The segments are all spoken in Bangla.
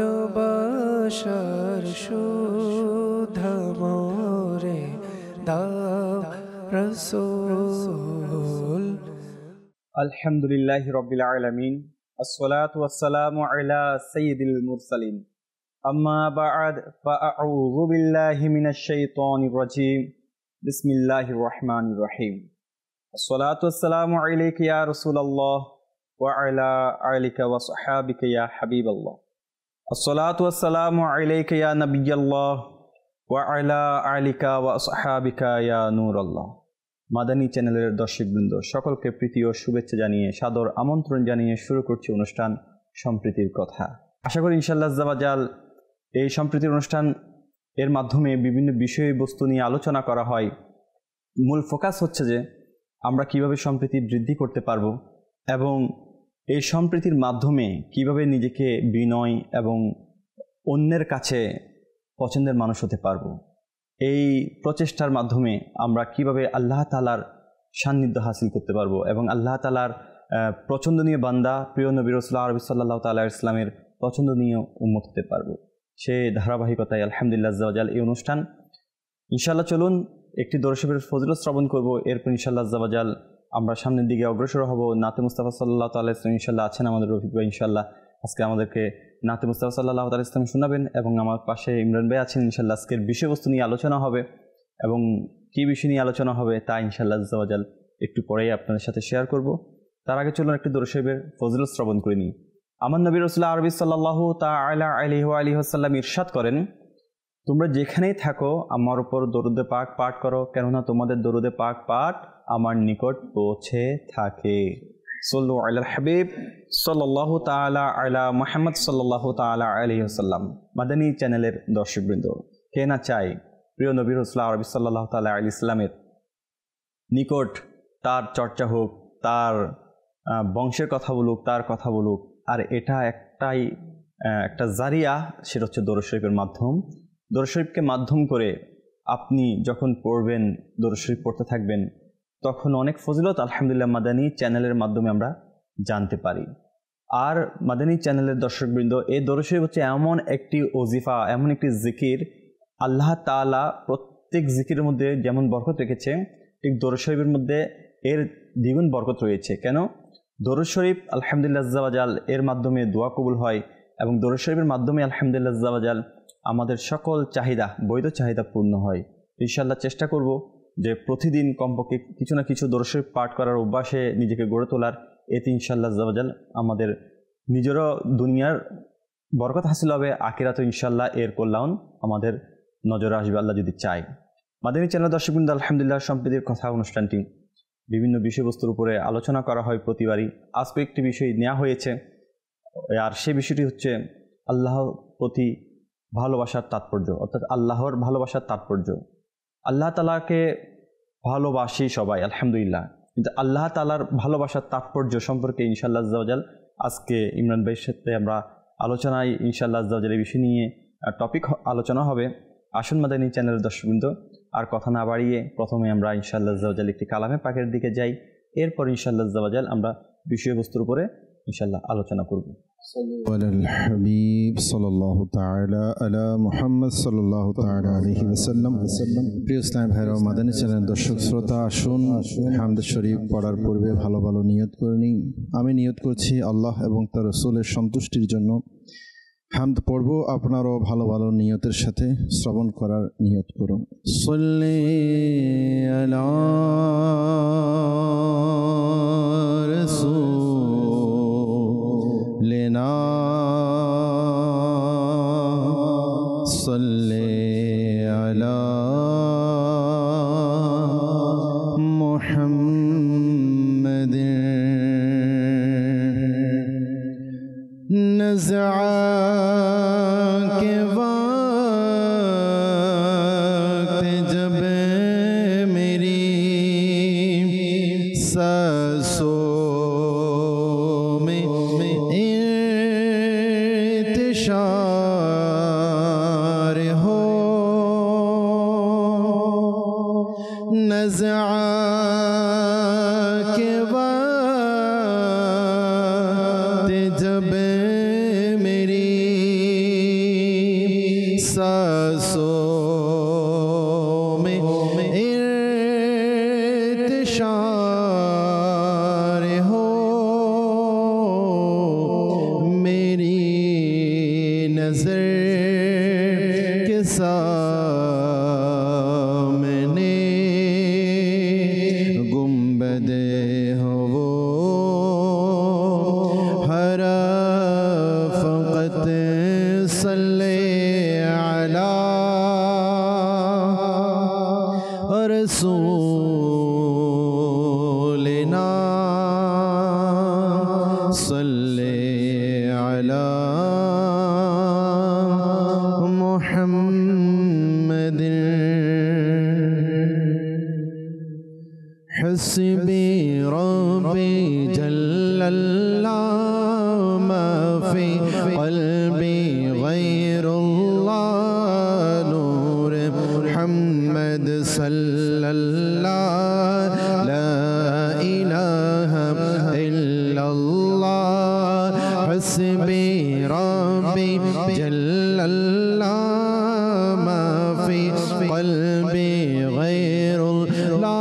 ভালোবাসার সুধা মোরে দাও রাসূল। আলহামদুলিল্লাহি রাব্বিল আলামিন, আসসালাতু ওয়াসসালামু আলা সাইয়্যিদিল মুরসালিন, আম্মা বা'দ, ফাআউযু বিল্লাহি মিনাশ শাইতানির রাজীম, বিসমিল্লাহির রহমানির রহিম। আসসালাতু ওয়াসসালামু আলাইকা ইয়া রাসূলুল্লাহ ওয়া আলা আলিকা ওয়া সাহবিকা ইয়া হাবিবাল্লাহ। আসসালাতু ওয়াসসালামু আলাইকা ইয়া নবিয়াল্লাহ ওয়া আলা আলিকা ওয়া সাহবিকা ইয়া নূরাল্লাহ। মাদানী চ্যানেলের দর্শকবৃন্দ সকলকে প্রীতি ও শুভেচ্ছা জানিয়ে সাদর আমন্ত্রণ জানিয়ে শুরু করছি অনুষ্ঠান সম্প্রীতির কথা। আশা করি ইনশাআল্লাহ আজ্জা ওয়া জাল এই সম্প্রীতির অনুষ্ঠান এর মাধ্যমে বিভিন্ন বিষয়বস্তু নিয়ে আলোচনা করা হয়। মূল ফোকাস হচ্ছে যে আমরা কিভাবে সম্প্রীতি বৃদ্ধি করতে পারবো এবং এই সম্প্রীতির মাধ্যমে কিভাবে নিজেকে বিনয় এবং অন্যের কাছে পছন্দের মানুষ হতে পারবো। এই প্রচেষ্টার মাধ্যমে আমরা কিভাবে আল্লাহ তাআলার সান্নিধ্য হাসিল করতে পারবো এবং আল্লাহ তাআলার পছন্দনীয় বান্দা প্রিয় নবী রাসূলুল্লাহ আরবি সাল্লাল্লাহু তাআলা ইসলামের পছন্দনীয় উম্মত হতে পারবো। সে ধারাবাহিকতায় আলহামদুলিল্লাহ আজ্জা ওয়া জাল এই অনুষ্ঠান ইনশাআল্লাহ চলুন একটি দরুদ শরীফের ফজিলত শ্রবণ করব। এরপর ইনশাআল্লাহ আজ্জা ওয়া জাল আমরা সামনের দিকে অগ্রসর হব। নাতে মুস্তাফা সাল্লাল্লাহু তাআলা ইসলাম ইনশাআল্লাহ আছেন আমাদের রফিক ভাই, ইনশাআল্লাহ আজকে আমাদেরকে নাতে মুস্তাফা সাল্লাল্লাহু তাআলা ইসলাম শোনাবেন এবং আমার পাশে ইমরান ভাই আছেন। ইনশাআল্লাহ আজকের বিষয়বস্তু নিয়ে আলোচনা হবে এবং কী বিষয় নিয়ে আলোচনা হবে তা ইনশাআল্লাহ আজ্জা ওয়া জাল একটু পরেই আপনাদের সাথে শেয়ার করব। তার আগে চলুন একটি দরুদ শরীফের ফজিলত শ্রবণ করে নিই। আমার নবী রাসূলুল্লাহ আরবি সাল্লাল্লাহু তাআলা আলাইহি ওয়া আলিহি ওয়াসাল্লাম ইরশাদ করেন, তোমরা যেখানেই থাকো আমার উপর দরুদে পাক পাঠ করো, কেননা তোমাদের দরুদে পাক পাঠ আমার নিকট পৌঁছে থাকে। সাল্লু আলাল হাবিব সাল্লাল্লাহু তাআলা আলা মুহাম্মদ সাল্লাল্লাহু তাআলা আলাইহি ওয়াসাল্লাম। মাদানী চ্যানেলের দর্শকবৃন্দ, কে না চাই প্রিয় নবী রাসূলুল্লাহ আরবি সাল্লাল্লাহু তাআলা আলাইহি ইসলামের নিকট তার চর্চা হোক, তার বংশের কথা বলুক, তার কথা বলুক। আর এটা একটা জারিয়া, সেটা হচ্ছে দরুদ শরীফের মাধ্যম। দরুদ শরীফকে মাধ্যম করে আপনি যখন পড়বেন, দরুদ শরীফ পড়তে থাকবেন, তখন অনেক ফজিলত আলহামদুলিল্লাহ মাদানী চ্যানেলের মাধ্যমে আমরা জানতে পারি। আর মাদানী চ্যানেলের দর্শকবৃন্দ, এই দরুদ শরীফ হচ্ছে এমন একটি ওজিফা, এমন একটি জিকির, আল্লাহ তাআলা প্রত্যেক জিকিরের মধ্যে যেমন বরকত রেখেছে, ঠিক দরুদ শরীফের মধ্যে এর দ্বিগুণ বরকত রয়েছে। কেন? দরুদ শরীফ আলহামদুলিল্লাহ আজ্জা ওয়া জাল এর মাধ্যমে দোয়া কবুল হয় এবং দরুদ শরীফের মাধ্যমে আলহামদুলিল্লাহ আজ্জা ওয়া জাল আমাদের সকল চাহিদা, বৈধ চাহিদা পূর্ণ হয়। ইনশাআল্লাহ চেষ্টা করব যে প্রতিদিন কমপক্ষে কিছু না কিছু দরুদ শরীফ পাঠ করার অভ্যাসে নিজেকে গড়ে তোলার। এতে ইনশাআল্লাহ আজ্জা ওয়া জাল আমাদের নিজেরও দুনিয়ার বরকত হাসিল হবে, আখিরাতে ইনশাআল্লাহ এর কল্যাণ আমাদের নজরে আসবে আল্লাহ যদি চাই। মাদানী চ্যানেল দর্শকবৃন্দ, আলহামদুলিল্লাহ সম্প্রীতির কথা অনুষ্ঠানটি বিভিন্ন বিষয়বস্তুর উপরে আলোচনা করা হয় প্রতিবারই। আজকে একটি বিষয় নেওয়া হয়েছে, আর সেই বিষয়টি হচ্ছে আল্লাহর প্রতি ভালোবাসার তাৎপর্য, অর্থাৎ আল্লাহর ভালোবাসার তাৎপর্য। আল্লাহ তাআলাকে ভালোবাসি সবাই আলহামদুলিল্লাহ, কিন্তু আল্লাহ তাআলার ভালোবাসার তাৎপর্য সম্পর্কে ইনশাআল্লাহ আজ্জা ওয়া জাল আজকে ইমরান ভাইয়ের সাথে আমরা আলোচনায় ইনশাআল্লাহ আজ্জা ওয়া জাল এই বিষয় নিয়ে টপিক আলোচনা হবে। আসুন মাদানী চ্যানেলের দর্শকবৃন্দ, আর কথা না বাড়িয়ে প্রথমে আমরা ইনশাআল্লাহ আজ্জা ওয়া জাল একটি কালামে পাকের দিকে যাই। এরপর ইনশাআল্লাহ আজ্জা ওয়া জাল আমরা বিষয়বস্তুর উপরে ইনশাআল্লাহ আলোচনা করব। আলাল হাবিব সাল্লাল্লাহু তাআলা আলা মুহাম্মদ সাল্লাল্লাহু তাআলা আলাইহি ওয়াসাল্লাম। প্রিয় ইসলাম ভাইরা, মাদানী চ্যানেলের দর্শক শ্রোতা, আসুন হামদ শরীফ পড়ার পূর্বে ভালো ভালো নিয়ত করে নিই। আমি নিয়ত করছি আল্লাহ এবং তার রাসূলের সন্তুষ্টির জন্য হামদ পড়ব, আপনারাও ভালো ভালো নিয়তের সাথে শ্রবণ করার নিয়ত করুন। সাল্লি আলা রাসূলিনা সাল্লি আলা মুহাম্মাদিন। নজআ के वक्त जब मेरी सांसों में इंतशार हो, नज़ा के वक्त जब मेरी बरसों में इंतशार हो मेरी नजर के सामने गुंबदे हो वो हरा फकत सल्ले अला रसूलना सल्ले अला मुहम्मद हस्बी रब्बी जल्लल्लाह मा फी क़ल्बी गैरुल्लाह नूर मुहम्मद सल्लल्लाह ला इलाहा इल्लल्लाह हस्बी रब्बी जल्लल्लाह मा फी क़ल्बी गैरुल्लाह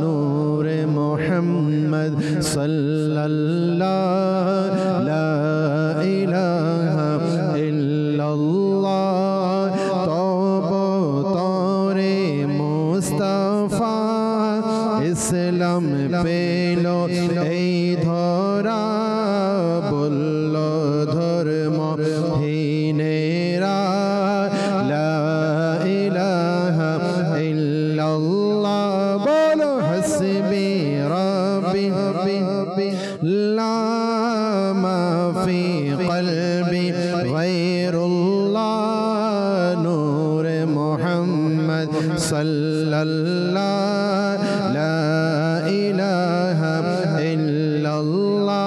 नूर मुहम्मद सल्लल्लाह ला इलाहा इल्लल्लाह तौबो तौरे मुस्तफा इस्लाम पेलो এই ধরা বলল ধর্ম হীনেরা লা ইলাহা ইল্লাল্লাহ বলো হাসবি রব্বি লা মা ফি কলবি গায়রুল্লাহ নূর মুহাম্মদ সাল্লাল্লাহ লা ইলাহা ইল্লাল্লাহ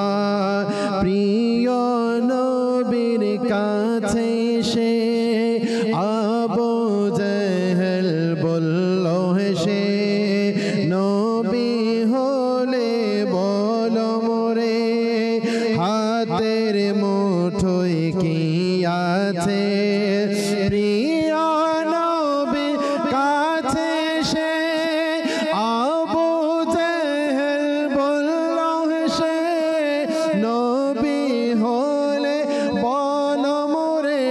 প্রিয় নবীর কাছে সে আবু জেহেল বলল সে নবী হলে বলো মোরে হাতের মুঠোয় কি আছে প্রিয় নবীর কাছে সে আবু জেহেল বলল সে নবী হলে বলো মোরে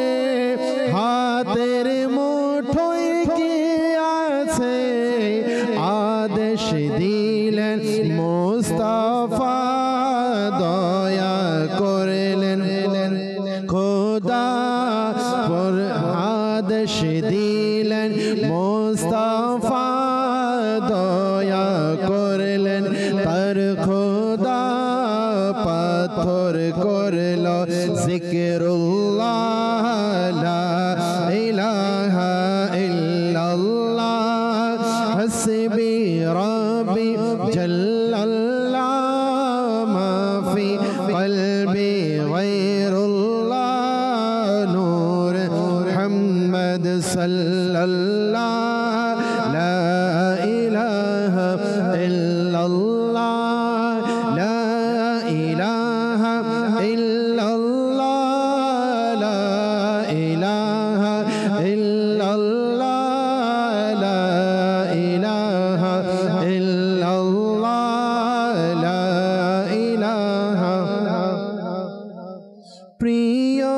হাতের মুঠোয় কি আছে আদেশ দিলেন মুস্তাফা দয়া করলেন খোদা পর আদেশ দিলেন মুস্তাফা দয়া করলেন তার খোদা পাথর করল জিকরুল্লাহ লা ইলাহা ইল্লাল্লাহ হাসবি রব্বি জাল্লাল্লাহ মা ফি কলবি গায়রুল্লাহ নূর মুহাম্মদ সাল্লাল্লাহ লা ইলাহা ইল্লাল্লাহ লা ইলাহা ইল্লাল্লাহ লা ইলাহা ইল্লাল্লাহ লা ইলাহা ইল্লাল্লাহ লা ইলাহা প্রিয়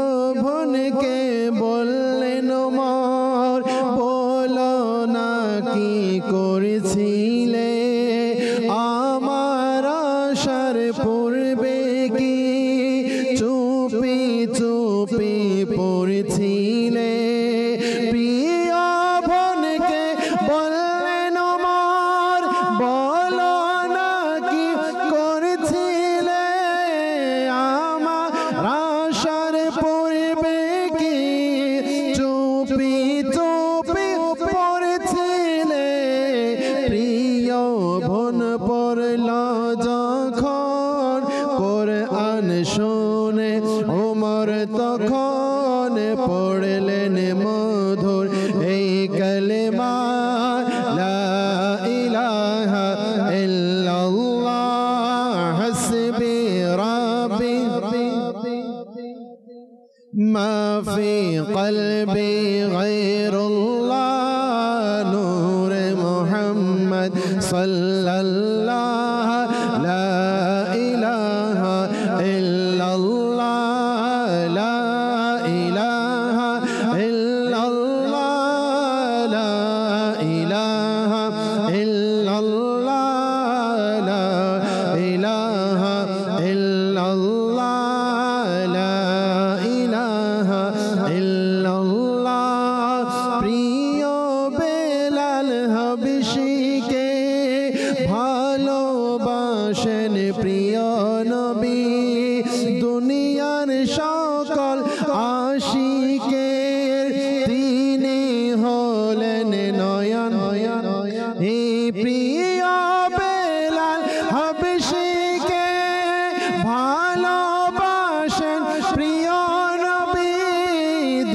বোনকে বললেন মোর বলো না কি করেছিলে আমার আশার পূর্বে কি চুপি চুপি পড়ছিলে প্রিয় বোনকে বললেন মোর বলো না কি করেছিলে আমার আশার পূর্বে কি চুপি চুপি পড়ছিলে প্রিয় বোন পড়ল যখন কোরআন শুনে ওমর তখন পড়লেন মধুর এই কালেমা লা ইলাহা ইল্লাল্লাহ হাসবি রাব্বি ما في قلبي غير الله نور محمد صلى الله لا إله إلا الله لا إله إلا الله لا إله إلا الله لا إله إلا الله لا إله إلا الله প্রিয় বেলাল হাবশীকে ভালোবাসেন প্রিয় নবী দুনিয়ার সকল আশিকের তিনি হলেন নয়ন এই প্রিয় বেলাল হাবশীকে ভালোবাসেন প্রিয় নবী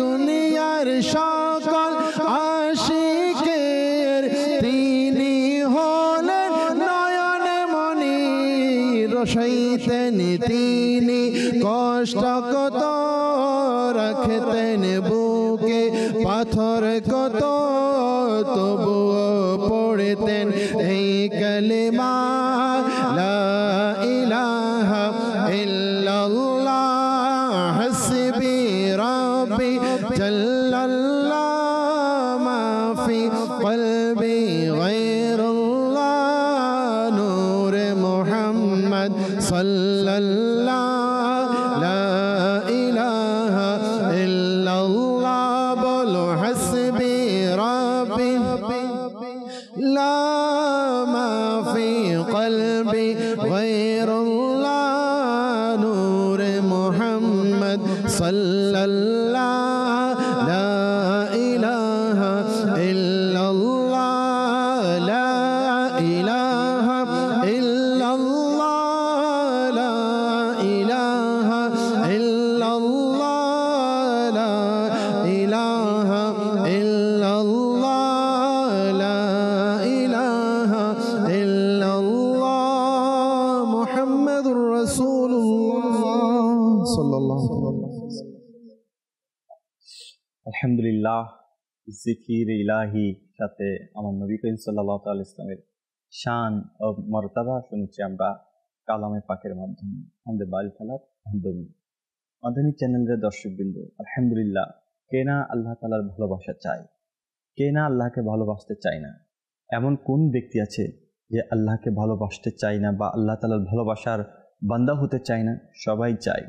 দুনিয়ার সকল আশিকের তিনি হলেন নয়ন মনি রসাইতেন তিনি কষ্ট কত রাখতেন বুকে পাথর কত তবুও পড়তেন এই কালেমা লা ইলাহা ইল্লাল্লাহ হাসবি রাব্বি জাল্লাল্লাহ মা ফি কলবি গায়রুল্লাহ নূর মুহাম্মদ সাল্লাল্লাহ লা ইলাহা ইল্লাল্লাহ বলো হাসবি রাব্বি لا ما في قلبي غير الله نور محمد صلى الله لا إله إلا الله لا إله إلا الله لا إله إلا الله لا إله إلا الله لا إله إلا الله محمد رسول الله صلى الله عليه وسلم আলহামদুলিল্লাহ জিকির ইলাহি সাথে আমার নবী করিম সাল্লাল্লাহু তাআলা ইসলামের শান ও মর্তবা শুনেছি আমরা কালামে পাকের মাধ্যমে আমাদের বাড়ি খেলার মাধ্যমে মাদানী চ্যানেলের দর্শকবৃন্দ আলহামদুলিল্লাহ কে না আল্লাহ তাআলার ভালোবাসা চায় কে না আল্লাহকে ভালোবাসতে চায় না এমন কোন ব্যক্তি আছে যে আল্লাহকে ভালোবাসতে চায় না বা আল্লাহ তাআলার ভালোবাসার বান্দা হতে চায় না সবাই চায়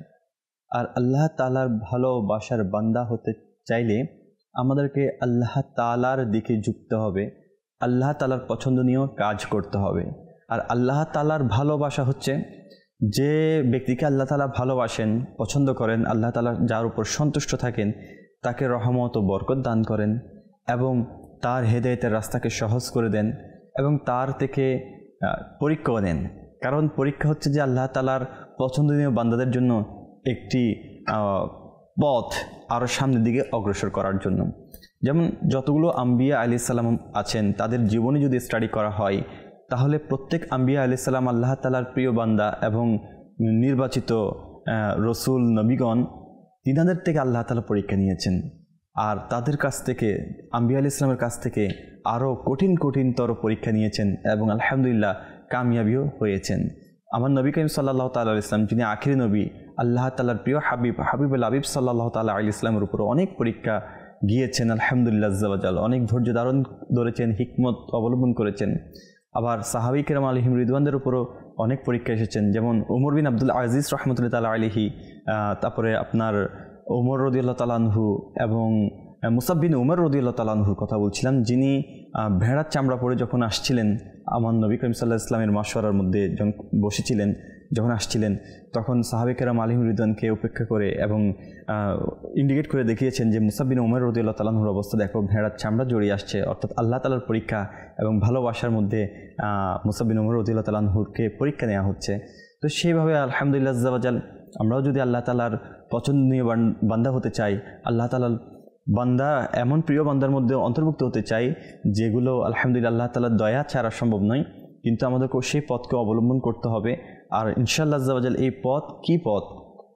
আর আল্লাহ তাআলার ভালোবাসার বান্দা হতে চাইলে আমাদেরকে আল্লাহ তাআলার দিকে ঝুঁকতে হবে আল্লাহ তাআলার পছন্দনীয় কাজ করতে হবে আর আল্লাহ তাআলার ভালোবাসা হচ্ছে যে ব্যক্তিকে আল্লাহ তাআলা ভালোবাসেন পছন্দ করেন আল্লাহ তাআলা যার উপর সন্তুষ্ট থাকেন তাকে রহমত ও বরকত দান করেন এবং তার হেদায়েতের রাস্তাকে সহজ করে দেন এবং তার থেকে পরীক্ষা নেন কারণ পরীক্ষা হচ্ছে যে আল্লাহ তাআলার পছন্দনীয় বান্দাদের জন্য একটি পথ আরও সামনের দিকে অগ্রসর করার জন্য যেমন যতগুলো আম্বিয়া আলাইহিস সালাম আছেন তাদের জীবনী যদি স্টাডি করা হয় তাহলে প্রত্যেক আম্বিয়া আলাইহিস সালাম আল্লাহ তাআলার প্রিয় বান্দা এবং নির্বাচিত রসুল নবীগণ তিনাদের থেকে আল্লাহ তাআলা পরীক্ষা নিয়েছেন আর তাদের কাছ থেকে আম্বিয়া আলাইহিস সালামের কাছ থেকে আরও কঠিনতর পরীক্ষা নিয়েছেন এবং আলহামদুলিল্লাহ কামিয়াবিও হয়েছেন আমার নবী করিম সাল্লাল্লাহু তাআলা আলাইহি ওয়াসাল্লাম যিনি আখিরি নবী আল্লাহ তাআলার প্রিয় হাবিবুল হাবিব সাল্লাল্লাহু তাআলা আলাইহি ওয়াসাল্লামের উপর অনেক পরীক্ষা গিয়েছেন আলহামদুলিল্লাহ আযজা ওয়া জাল অনেক ধৈর্য ধারণ ধরেছেন হিকমত অবলম্বন করেছেন আবার সাহাবী কেরাম আলাইহিম রিদওয়ানদের উপরও অনেক পরীক্ষা এসেছেন যেমন ওমর বিন আব্দুল আজিজ রাহমাতুল্লাহি তাআলা আলাইহি তারপরে আপনার ওমর রাদিয়াল্লাহু তাআলা আনহু এবং মুসাব বিন উমর রাদিয়াল্লাহু তাআলা আনহুর কথা বলছিলাম যিনি ভেড়ার চামড়া পরে যখন আসছিলেন আমার নবী করিম সাল্লাল্লাহু আলাইহি ওয়াসাল্লামের মাশওয়ারার মধ্যে যখন বসেছিলেন যখন আসছিলেন তখন সাহাবী কেরাম আলাইহিম রিদওয়ানকে উপেক্ষা করে এবং ইন্ডিকেট করে দেখিয়েছেন যে মুসাব বিন উমর রাদিয়াল্লাহু তাআলা আনহুর অবস্থা দেখো ভেড়ার চামড়া জড়িয়ে আসছে অর্থাৎ আল্লাহ তাআলার পরীক্ষা এবং ভালোবাসার মধ্যে মুসাব বিন উমর রাদিয়াল্লাহু তাআলা আনহুকে পরীক্ষা নেওয়া হচ্ছে তো সেইভাবে আলহামদুলিল্লাহ আযজা ওয়া জাল আমরাও যদি আল্লাহ তাআলার পছন্দনীয় বান্দা হতে চাই আল্লাহ তাআলার বান্দা এমন প্রিয় বান্দার মধ্যে অন্তর্ভুক্ত হতে চাই যেগুলো আলহামদুলিল্লাহ আল্লাহ তাআলার দয়া ছাড়া সম্ভব নয় কিন্তু আমাদেরকে সেই পথকে অবলম্বন করতে হবে আর ইনশাআল্লাহ আযজা ওয়া জাল এই পথ কি পথ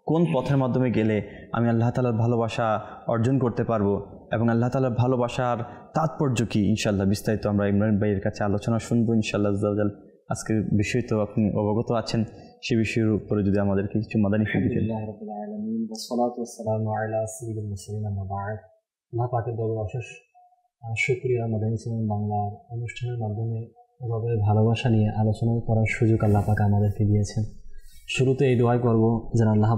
কোন পথের মাধ্যমে গেলে আমি আল্লাহ তাআলার ভালোবাসা অর্জন করতে পারবো এবং আল্লাহ তাআলার ভালোবাসার তাৎপর্য কি, ইনশাআল্লাহ বিস্তারিত আমরা ইমরান ভাইয়ের কাছে আলোচনা শুনবো ইনশাআল্লাহ আজ্জাওয়াজাল। আজকের বিষয় তো আপনি অবগত আছেন, সে বিষয়ের উপরে যদি আমাদেরকে কিছু মাদানী দিতেন। আলহামদুলিল্লাহ রাব্বিল আলামিন ওয়া সলাতু ওয়াসসালামু আলা সাইয়্যিদিল মুরসালিন আম্মা বা'দ। আল্লাহ পাকের দরবারে অশেষ শুকরিয়া, মাদানী চ্যানেল বাংলার অনুষ্ঠানের মাধ্যমে রবের ভালোবাসা নিয়ে আলোচনা করার সুযোগ আল্লাহ পাক আমাদেরকে দিয়েছেন। শুরুতে এই দোয়া করব যেন আল্লাহ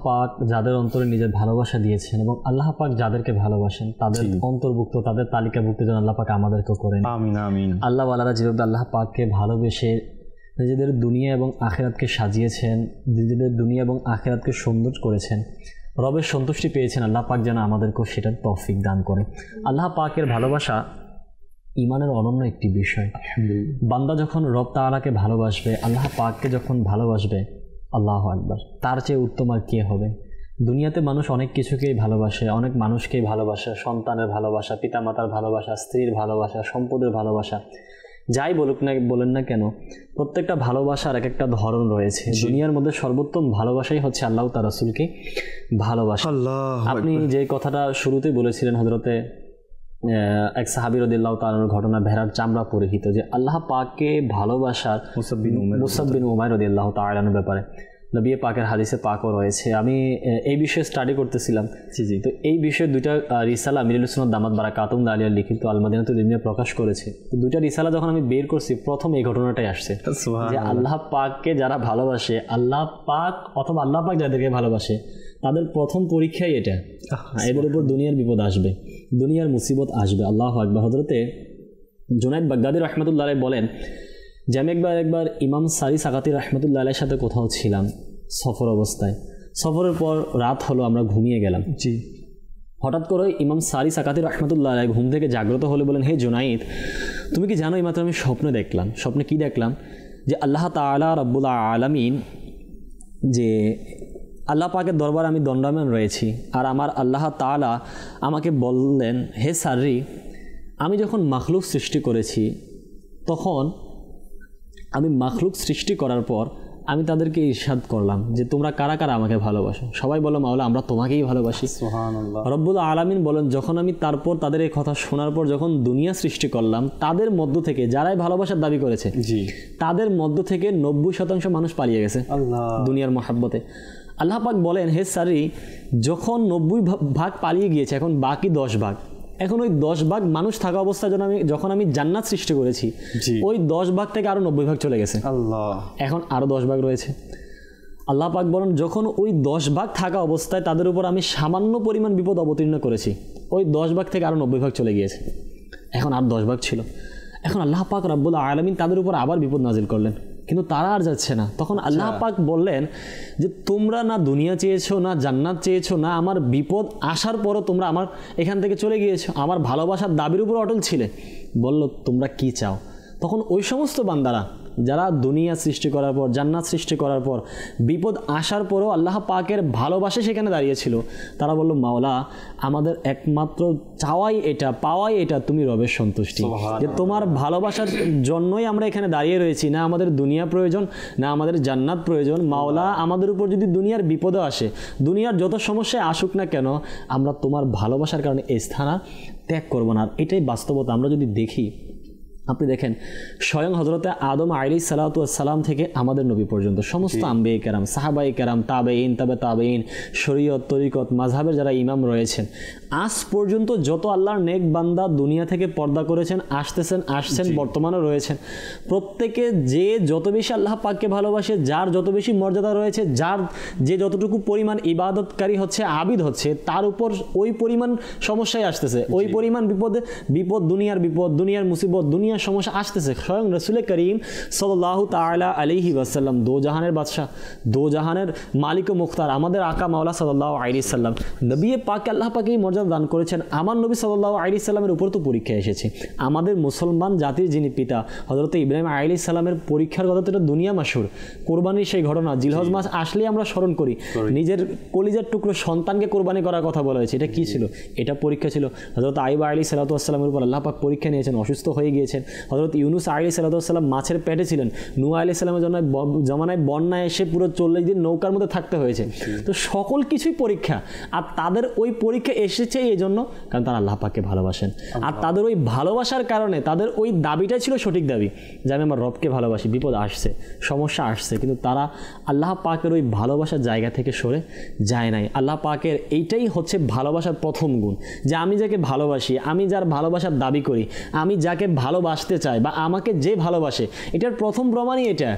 পাক যাদের অন্তরে নিজের ভালোবাসা দিয়েছেন এবং আল্লাহ পাক যাদেরকে ভালোবাসেন তাদের অন্তর্ভুক্ত, তাদের তালিকাভুক্ত যেন আল্লাহ পাক আমাদেরকে করেন। আমিন আমিন। আল্লাহ ওয়ালারা যেভাবে আল্লাহ পাককে ভালোবেসে নিজেদের দুনিয়া এবং আখিরাতকে সাজিয়েছেন, নিজেদের দুনিয়া এবং আখিরাতকে সুন্দর করেছেন, রবের সন্তুষ্টি পেয়েছেন, আল্লাহ পাক যেন আমাদেরকেও সেটার তৌফিক দান করে। আল্লাহ পাকের ভালোবাসা ইমানের অনন্য একটি বিষয়। বান্দা যখন রব তাআলাকে ভালোবাসবে, আল্লাহ পাককে যখন ভালোবাসবে, আল্লাহু আকবার, তার চেয়ে উত্তম আর কে হবে? দুনিয়াতে মানুষ অনেক কিছুকেই ভালোবাসে, অনেক মানুষকেই ভালোবাসে, সন্তানের ভালোবাসা, পিতামাতার ভালোবাসা, স্ত্রীর ভালোবাসা, সম্পদের ভালোবাসা, যাই বলেন না কেন প্রত্যেকটা ভালোবাসার এক একটা ধরন রয়েছে। দুনিয়ার মধ্যে সর্বোত্তম ভালোবাসাই হচ্ছে আল্লাহ তার রাসূলকে ভালোবাসা। আপনি যে কথাটা শুরুতেই বলেছিলেন হযরতে এক সাহাবী রাদিয়াল্লাহু তাআলার ঘটনা, ভেড়ার চামড়া পরিহিত, যে আল্লাহ পাককে ভালোবাসার মুসাব বিন উমাইর রাদিয়াল্লাহু তাআলার ব্যাপারে নবী পাকের হাদিসে পাকও রয়েছে। আমি এই বিষয়ে স্টাডি করতেছিলাম, তো এই বিষয়ে দুইটা রিসালা মিরালুস সুন্নাত দামাত বারাকাতুহুম আলিয়া লিখিত আল মাদিনাতুল ইলমিয়া প্রকাশ করেছে। তো দুইটা রিসালা যখন আমি বের করছি, প্রথম এই ঘটনাটাই আসছে যে আল্লাহ পাককে যারা ভালোবাসে, আল্লাহ পাক অথবা আল্লাহ পাক যাদেরকে ভালোবাসে তাদের প্রথম পরীক্ষাই এটা, এদের উপর দুনিয়ার বিপদ আসবে, দুনিয়ার মুসিবত আসবে। আল্লাহু আকবার। হযরতে জুনাইদ বাগদাদী রাহমাতুল্লাহ আলাইহি বলেন যে আমি একবার ইমাম সারি সাকাতি রাহমাতুল্লাহ আলাইহির সাথে কোথাও ছিলাম সফর অবস্থায়। সফরের পর রাত হলো, আমরা ঘুমিয়ে গেলাম। হঠাৎ করে ইমাম সারি সাকাতি রাহমাতুল্লাহ আলাইহি ঘুম থেকে জাগ্রত হলে বলেন, হে জুনাইদ, তুমি কি জানো এইমাত্র আমি স্বপ্নে দেখলাম? স্বপ্নে কি দেখলাম? যে আল্লাহ তাআলা রাব্বুল আলামিন, যে আল্লাহ পাকের দরবারে আমি দণ্ডায়মান রয়েছি, আর আমার আল্লাহ তাআলা আমাকে বললেন, হে সারি, আমি যখন মাখলুক সৃষ্টি করেছি, তখন আমি মাখলুক সৃষ্টি করার পর আমি তাদেরকে ইরশাদ করলাম যে তোমরা কারা কারা আমাকে ভালোবাসো? সবাই বলো, মাওলা আমরা তোমাকেই ভালোবাসি। সুবহানাল্লাহ। রব্বুল আলামিন বলেন, যখন আমি তারপর তাদের এই কথা শোনার পর যখন দুনিয়া সৃষ্টি করলাম, তাদের মধ্য থেকে যারাই ভালোবাসার দাবি করেছে তাদের মধ্য থেকে 90% মানুষ পালিয়ে গেছে দুনিয়ার মহাব্বতে। আল্লাহ পাক বলেন, হে সারি, যখন 90% পালিয়ে গিয়েছে, এখন বাকি 10%, এখন ওই 10% মানুষ থাকা অবস্থায় যখন আমি জান্নাত সৃষ্টি করেছি, ওই 10% থেকে আরো 90% চলে গেছে, এখন আরো 10% রয়েছে। আল্লাহ পাক বলেন, যখন ওই 10% থাকা অবস্থায় তাদের উপর আমি সামান্য পরিমাণ বিপদ অবতীর্ণ করেছি, ওই 10% থেকে আরো 90% চলে গিয়েছে, এখন আর 10% ছিল। এখন আল্লাহ পাক রব্বুল আলামিন তাদের উপর আবার বিপদ নাজিল করলেন, কিন্তু তারা আর যাচ্ছে না। তখন আল্লাহ পাক বললেন যে তোমরা না দুনিয়া চেয়েছো, না জান্নাত চেয়েছো, না আমার বিপদ আসার পরও তোমরা আমার এখান থেকে চলে গিয়েছো, আমার ভালোবাসার দাবির উপর অটল ছিলে। বলল, তোমরা কি চাও? তখন ওই সমস্ত বান্দারা যারা দুনিয়া সৃষ্টি করার পর, জান্নাত সৃষ্টি করার পর, বিপদ আসার পরও আল্লাহ পাকের ভালোবাসা সেখানে দাঁড়িয়েছিল, তারা বলল, মাওলা আমাদের একমাত্র চাওয়াই এটা, পাওয়াই এটা, তুমি রবের সন্তুষ্টি, যে তোমার ভালোবাসার জন্যই আমরা এখানে দাঁড়িয়ে রয়েছি, না আমাদের দুনিয়া প্রয়োজন, না আমাদের জান্নাত প্রয়োজন। মাওলা আমাদের উপর যদি দুনিয়ার বিপদও আসে, দুনিয়ার যত সমস্যায় আসুক না কেন, আমরা তোমার ভালোবাসার কারণে এই স্থান ত্যাগ করবো না। এটাই বাস্তবতা। আমরা যদি দেখি, আপনি দেখেন স্বয়ং হযরতে আদম আলাইহিস সালাতু ওয়াস সালাম থেকে আমাদের নবী পর্যন্ত সমস্ত আম্বিয়া কেরাম, সাহাবায়ে কেরাম, তাবেঈন, তাবেঈন, শরীয়ত, তরিকত, মাযহাবের যারা ইমাম রয়েছেন, আজ পর্যন্ত যত আল্লাহর নেক বান্দা দুনিয়া থেকে পর্দা করেছেন, আসছেন, বর্তমানে রয়েছেন, প্রত্যেকে যে যত বেশি আল্লাহ পাককে ভালোবাসে, যার যত বেশি মর্যাদা রয়েছে, যার যে যতটুকু পরিমাণ ইবাদতকারী হচ্ছে, আবিদ হচ্ছে, তার উপর ওই পরিমাণ সমস্যায় আসতেছে, ওই পরিমাণ বিপদ, দুনিয়ার মুসিবত, দুনিয়ার সমস্যা আসতেছে। স্বয়ং রাসূল করিম সাল্লাল্লাহু তাআলা আলাইহি ওয়াসাল্লাম, দোজাহানের বাদশা, দোজাহানের মালিক ও মুখতার, আমাদের আকা মাওলা সাল্লাল্লাহু আলাইহি সাল্লাম, নবী পাক আল্লাহ পাক এই মর্যাদা দান করেছেন। আমার নবী সাল্লাল্লাহু আলাইহি সাল্লামের উপর তো পরীক্ষা এসেছে। আমাদের মুসলমান জাতির যিনি পিতা হযরত ইব্রাহিম আলাইহিস সালামের পরীক্ষার কথা তো এটা দুনিয়া মাশহুর। কুরবানির সেই ঘটনা জিলহজ মাস আসলেই আমরা স্মরণ করি, নিজের কলিজার টুকরো সন্তানকে কোরবানি করার কথা বলা হয়েছে। এটা কি ছিল? এটা পরীক্ষা ছিল। হযরত আইয়ুব আলাইহিস সালাতু ওয়াস সালামের উপর আল্লাহ পাক পরীক্ষা নিয়েছেন, অসুস্থ হয়ে গিয়েছেন, হযরত ইউনুস আলাইহিস সালাম মাছের পেটে ছিলেন, নূহ আলাইহিস সালামের জমানায় বন্যা এসে পুরো 40 দিন নৌকার মধ্যে থাকতে হয়েছে। তো সকল কিছুই পরীক্ষা, আর তাদের ওই পরীক্ষা এসেছে এই জন্য কারণ তারা আল্লাহ পাককে ভালোবাসেন, আর তাদের ওই ভালোবাসার কারণে তাদের ওই দাবিটাই ছিল সঠিক দাবি যে আমি আমার রবকে ভালোবাসি। বিপদ আসছে, সমস্যা আসছে, কিন্তু তারা আল্লাহ পাকের ওই ভালোবাসার জায়গা থেকে সরে যায় নাই। আল্লাহ পাকের এইটাই হচ্ছে ভালোবাসার প্রথম গুণ, যে আমি যাকে ভালোবাসি, আমি যার ভালোবাসার দাবি করি, আমি যাকে ভালোবাসতে চাই বা আমাকে যে ভালোবাসে, এটার প্রথম প্রমাণই এটা,